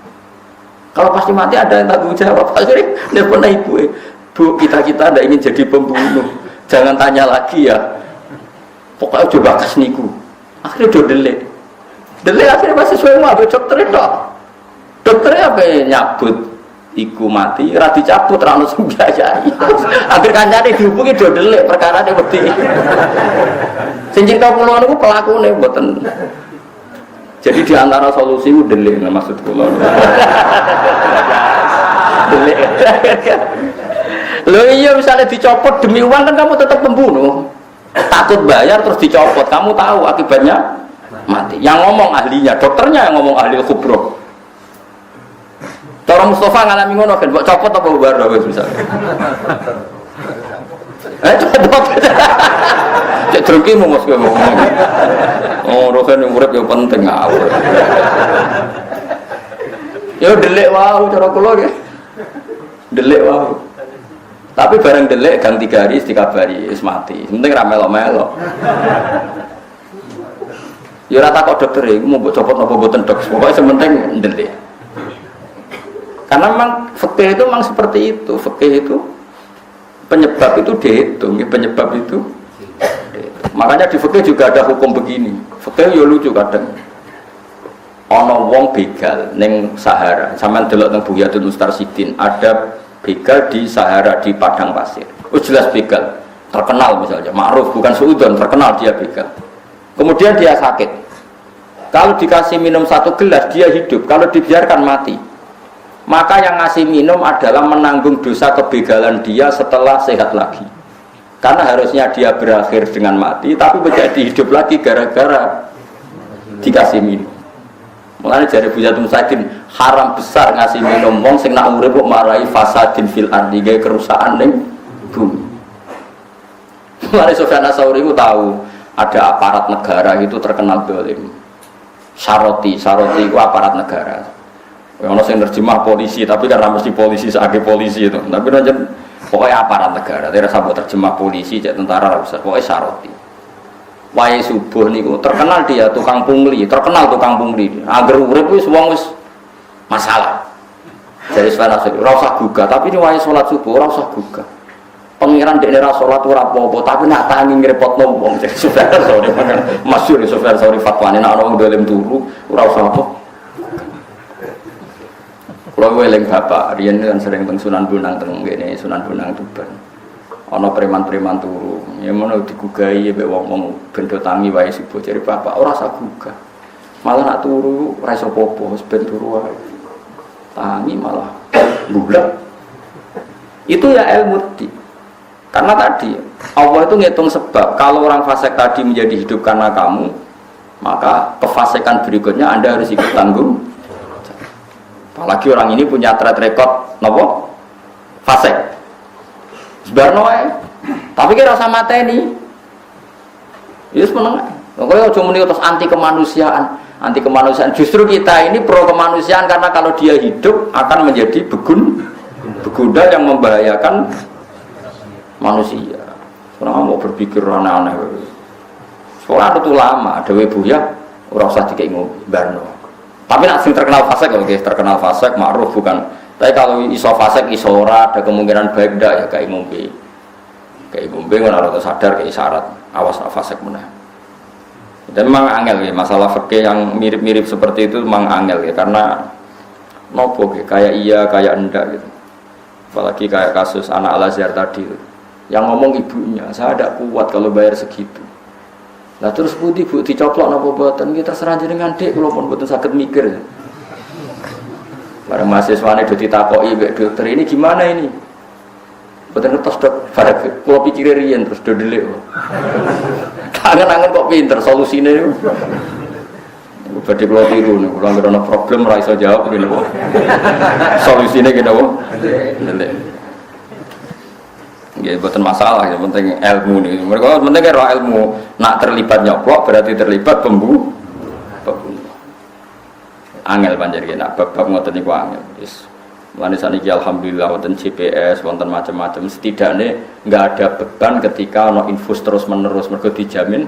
Kalau pasti mati ada yang tanggung jawab. Akhirnya nelpon ibu, Bu, kita enggak ingin jadi pembunuh. Jangan tanya lagi ya. Pokoknya coba kas niku. Akhirnya udah delay akhirnya masih sesuai mau dokter itu. Dokternya apa nyabut iku mati, ra dicabut ra ono sing biayai. Akhir kancane dihubungi do delay perkara ne wedi. Sing cinta kula niku pelakune mboten. Jadi di antara solusi ku delay maksud kula. Delay. Loh iya misalnya dicopot demi uang kan kamu tetap pembunuh. Takut bayar terus dicopot, kamu tahu akibatnya mati. Yang ngomong ahlinya, dokternya yang ngomong ahli khubroh. Cara Mustafa ngalami ngono kan, buat copot apa bubar wis misalnya. Copot. Cek druki mau mos ngomong. Oh, roken urip yo penting ngawur. Yo delik wae cara kula nggih. Delik wae. Tapi bareng delek ganti garis dikabari wis mati. Penting ra melok-melok. Ya ora takok dokter iku mau mbok copot napa mboten dok. Pokoke sementing delek. Karena memang fikih itu memang seperti itu. Fikih itu penyebab itu dihitung, penyebab itu dihitung. Makanya di fikih juga ada hukum begini. Fikih yo lucu kadang. Ana wong begal ning Sahara. Sampeyan delok teng Buyatul Mustarsidin ada begal di Sahara di padang pasir. Oh jelas begal, terkenal misalnya, ma'ruf bukan suudon, terkenal dia begal. Kemudian dia sakit. Kalau dikasih minum 1 gelas dia hidup, kalau dibiarkan mati. Maka yang ngasih minum adalah menanggung dosa kebegalan dia setelah sehat lagi. Karena harusnya dia berakhir dengan mati, tapi menjadi hidup lagi gara-gara dikasih minum. Mulane jare Buyatul Mustarsidin haram besar ngasih minum wong sing nak urip kok marai fasadin fil ardi gawe kerusakan ning bumi. Mulane Sufyan Ats-Tsauri ku tahu ada aparat negara itu terkenal dolim. Saroti itu aparat negara. Ono sing terjemah polisi, tapi karena mesti polisi sebagai polisi itu. Tapi aja pokoknya aparat negara. Tidak usah terjemah polisi, cek tentara usah. Pokoknya syaroti. Wae subuh niku terkenal dia tukang pungli, terkenal tukang pungli. Agar urip wis wong wis masalah. Jadi sebenarnya ora usah gugah, tapi ini wae salat subuh ora usah gugah. Pengiran dekne ra salat ora apa-apa, tapi nak tangi ngrepotno wong. Jadi sebenarnya sore makan masyhur sebenarnya sore fatwane nek ana wong dolem turu ora usah apa. Kalau eling bapak, riyen kan sering teng Sunan Bonang teng ngene Sunan Bonang Tuban. Ana preman-preman turu, ya mono digugahi mbek wong-wong ben do tangi wae subuh jare bapak ora usah gugah. Malah nak turu ora iso apa-apa, wis ben turu wae. Tangi malah bulat. Itu ya ilmu di. Karena tadi Allah itu ngitung sebab. Kalau orang fasik tadi menjadi hidup karena kamu, maka kefasikan berikutnya Anda harus ikut tanggung. Apalagi orang ini punya track record nopo fasik. Sebarno ae. Tapi kira rasa mateni. Yes meneng. Pokoknya aja muni terus anti kemanusiaan. Anti kemanusiaan. Justru kita ini pro kemanusiaan karena kalau dia hidup akan menjadi begunda yang membahayakan manusia. Orang mau berpikir aneh-aneh. Soalnya itu lama, dewe buya ora usah dikei barno. Tapi nak sing terkenal fasik kalau terkenal fasik ma'ruf bukan. Tapi kalau iso fasik iso ora ada kemungkinan baik ndak ya kayak ngombe. Kayak ngombe ora harus sadar kayak syarat awas fasik meneh. Dan memang angel ya masalah fikih yang mirip-mirip seperti itu memang angel ya karena nopo kayak iya kayak enggak gitu. Apalagi kayak kasus anak Al-Azhar tadi itu. Yang ngomong ibunya, saya tidak kuat kalau bayar segitu. Lah terus putih bu dicoplok napa boten kita terserah jenengan Dik kula pun boten saged mikir. Bareng mahasiswane do ditakoki mbek dokter ini gimana ini? Boten ngertos dok, bareng kula pikir riyen terus do delik. Tangan-tangan kok pinter solusine niku. Badhe kula tiru niku kula ngira ana problem ora iso jawab ngene kok. Solusine kene kok. Delik. Ya, bukan masalah, yang penting ilmu nih. Mereka penting kira ilmu. Nak terlibat nyoplok berarti terlibat pembunuh. Angel panjang nak bab ngoten niku angel. Wis. Mulane saniki alhamdulillah wonten GPS, wonten macam-macam. Setidaknya enggak ada beban ketika ono infus terus-menerus mergo dijamin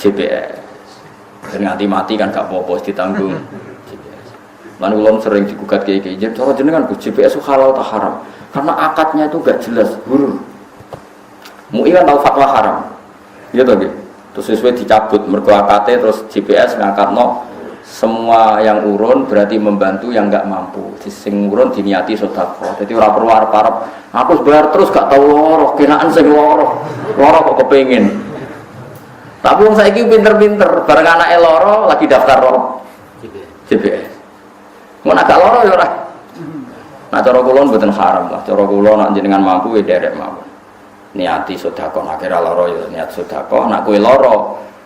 GPS. Dan nganti mati kan gak apa-apa ditanggung GPS. Lan kula sering digugat kiai-kiai, cara jenengan GPS halal ta haram? Karena akadnya itu gak jelas, huruf. MUI kan tahu fatwa haram, iya toh gitu. Terus sesuai dicabut, mergo akadnya terus GPS ngakatno semua yang urun berarti membantu yang gak mampu. Sing urun diniati sedekah. Jadi ora perlu arep-arep. Aku bayar terus gak tahu loro, kenaan sing loro kok kepengin. Tapi wong saiki pinter-pinter, bareng anake loro lagi daftar GPS. Mun agak loro ya ora. Nah cara kula mboten haram lah. Cara kula nek jenengan mampu ya derek mawon. Niati sedekah nek kira lara ya niat sedekah, nek kowe lara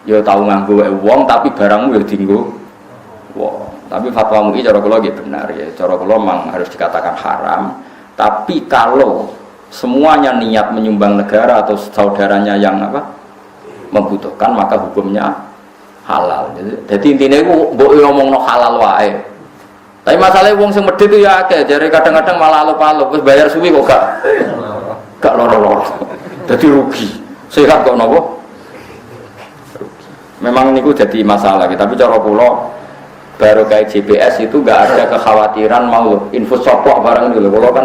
ya tau nganggo wong tapi barangmu ya dienggo wong. Tapi fatwa MUI cara kula nggih benar ya. Cara kula memang harus dikatakan haram. Tapi kalau semuanya niat menyumbang negara atau saudaranya yang membutuhkan maka hukumnya halal. Jadi intinya iku mbok ngomongno halal wae. Tapi masalahnya wong sing medhit itu ya akeh, jare kadang-kadang malah alup-alup wis bayar suwi kok gak loro-loro. Dadi rugi. Sehat kok napa? Memang niku jadi masalah, tapi cara kula baru kayak GPS itu gak ada kekhawatiran mau infus coplok barang itu lho. Kula kan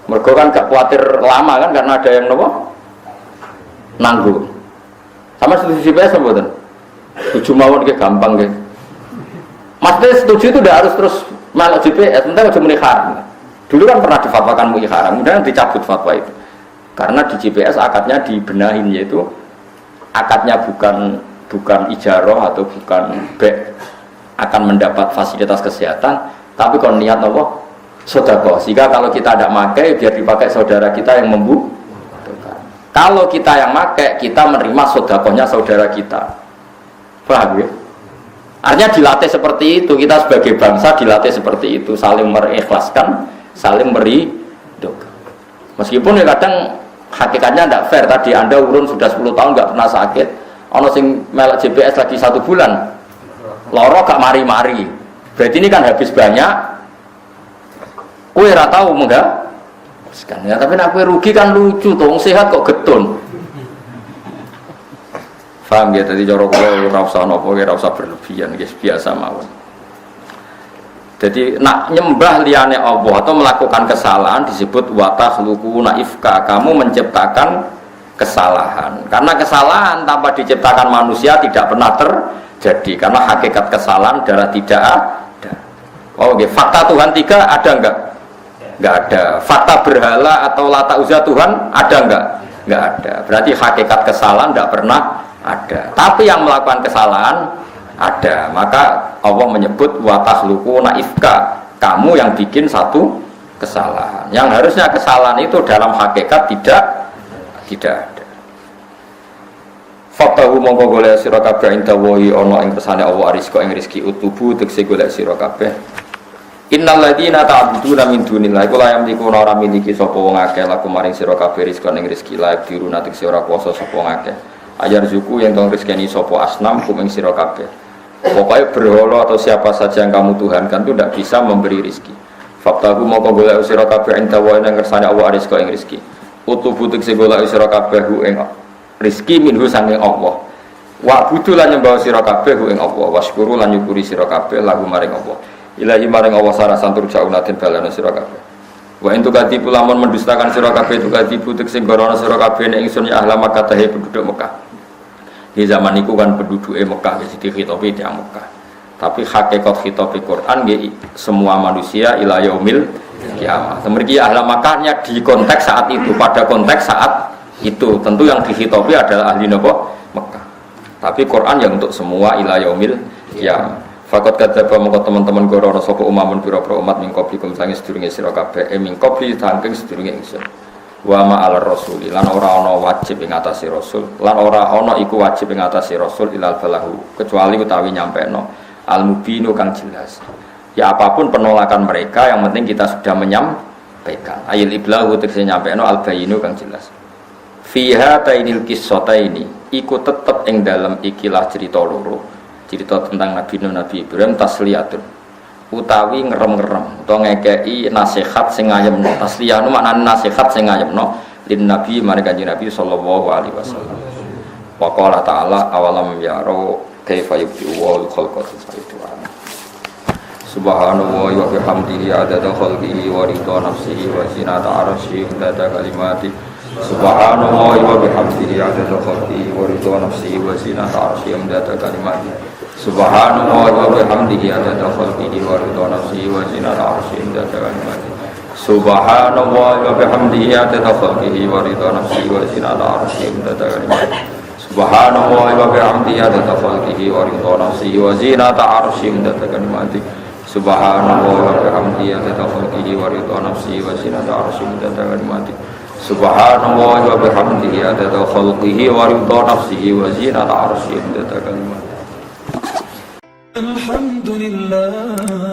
mergo kan gak khawatir lama kan karena ada yang napa? Nanggung. Sama setuju GPS mboten? Setuju mawon ki gampang nggih. Maksudnya setuju itu tidak harus terus melok GPS, sementara cuma haram. Dulu kan pernah difatwakan MUI haram, kemudian dicabut fatwa itu. Karena di GPS akadnya dibenahin, yaitu akadnya bukan ijarah atau bukan bek akan mendapat fasilitas kesehatan, tapi kalau niat apa? Sedekah. Sehingga kalau kita tidak pakai, biar dipakai saudara kita yang membutuhkan. Kalau kita yang pakai, kita menerima sedekahnya saudara kita. Paham ya? Artinya dilatih seperti itu, kita sebagai bangsa dilatih seperti itu, saling mengikhlaskan, saling meridhokan. Meskipun ya kadang hakikatnya tidak fair, tadi Anda urun sudah 10 tahun nggak pernah sakit, ono sing melek GPS lagi 1 bulan, loro gak mari-mari, Berarti ini kan habis banyak, kowe ora tau menghabiskan. Ya, tapi nek kowe rugi kan lucu toh, sehat kok getun. Paham ya, tadi cara kula ora usah napa, ora usah berlebihan, guys, biasa mawon. Jadi nak nyembah liyane Allah atau melakukan kesalahan disebut wa takhluquna ifka, kamu menciptakan kesalahan. Karena kesalahan tanpa diciptakan manusia tidak pernah terjadi, karena hakikat kesalahan adalah tidak ada. Oh, okay. Fakta Tuhan 3 ada enggak? Enggak ada. Fakta berhala atau lata uzza Tuhan ada enggak? Enggak ada. Berarti hakikat kesalahan tidak pernah ada. Tapi yang melakukan kesalahan ada. Maka Allah menyebut wa takhluquna ifka, kamu yang bikin satu kesalahan. Yang harusnya kesalahan itu dalam hakikat tidak ada. Fatahu mongko golek sira kabeh ing dawahi ana ing kersane Allah rizqa ing rezeki utubu tekse golek sira kabeh. Innal ladzina ta'buduna min dunillahi kula yamliku ora miliki sapa wong akeh laku maring sira kabeh rizqa ing rezeki lae diruna tekse ora kuwasa sapa wong akeh. Ajar zuku yang tong rezekeni sapa asnam kum ing sira kabeh. Pokoknya berhala atau siapa saja yang kamu tuhankan itu tidak bisa memberi rezeki. Fatahu mongko golek sira kabeh ing dawahi ing kersane Allah rizqa ing rezeki. Utubu tekse golek sira kabeh ing rizki minhu sanging Allah. Wa budu lan nyembah sira kabeh ing Allah, wasyukuru lan nyukuri sira kabeh lahu maring Allah. Ilahi maring Allah sarasan tur jauna den balana sira kabeh. Wa entu katipu lamun mendustakan sira kabeh tu katipu tekse gorono sira kabeh nek ingsun ya ahla Makkah tahe penduduk Mekah. Di zaman iku kan penduduke Mekah wis dikhitopi di Mekah. Tapi hakikat khitopi Quran nggih semua manusia ila yaumil kiamat. Semergi ahla Makkahnya di konteks saat itu, pada konteks saat itu tentu yang dihitopi adalah ahli Mekah. Tapi Quran yang untuk semua ila yaumil qiyamah. Fakot kadzaba mongko teman-teman gorono sapa umamun pira-pira umat min qablikum sange sedurunge sira kabeh min qabli saking sedurunge ingsun. Wa ma al rasuli lan ora ana wajib ing atase rasul lan ora ana iku wajib ing atase rasul ilal balahu kecuali utawi nyampeno al mubinu kang jelas. Ya apapun penolakan mereka yang penting kita sudah menyampaikan. Ayil iblahu tegese nyampeno al bayinu kang jelas. Fiha tainil qissataini iku tetep ing dalam ikilah cerita loro. Cerita tentang Nabi Ibrahim tasliyatun utawi ngerem-ngerem utawa ngekei nasihat sing ngayemno. Tasliyanu maknane nasihat sing ngayemno lin Nabi maring Kanjeng Nabi sallallahu alaihi wasallam. Wa qala ta'ala awalam yaro kaifa yubdi'u wal khalqa tsawwa. Subhanallah wa bihamdihi adada khalqihi wa ridha nafsihi wa zinata arsyihi adada kalimati. Subhanallah wa bihamdihi adada khalqihi wa ridha nafsihi wa zinata arsyihi adada kalimati. Subhanallah wa bihamdihi adada khalqihi wa ridha nafsihi wa zinata arsyihi adada kalimati. Subhanallah wa bihamdihi adada khalqihi wa ridha nafsihi wa zinata arsyihi adada kalimati. Subhanallah wa bihamdihi adada khalqihi wa ridha nafsihi wa zinata arsyihi adada kalimati. Subhanallah wa bihamdihi adada khalqihi wa ridha nafsihi wa zinata arsyihi adada kalimati. Subhanallah wa bihamdihi adada khalqihi wa ridha nafsihi wa zinata arsyihi adada kalimati. Alhamdulillah.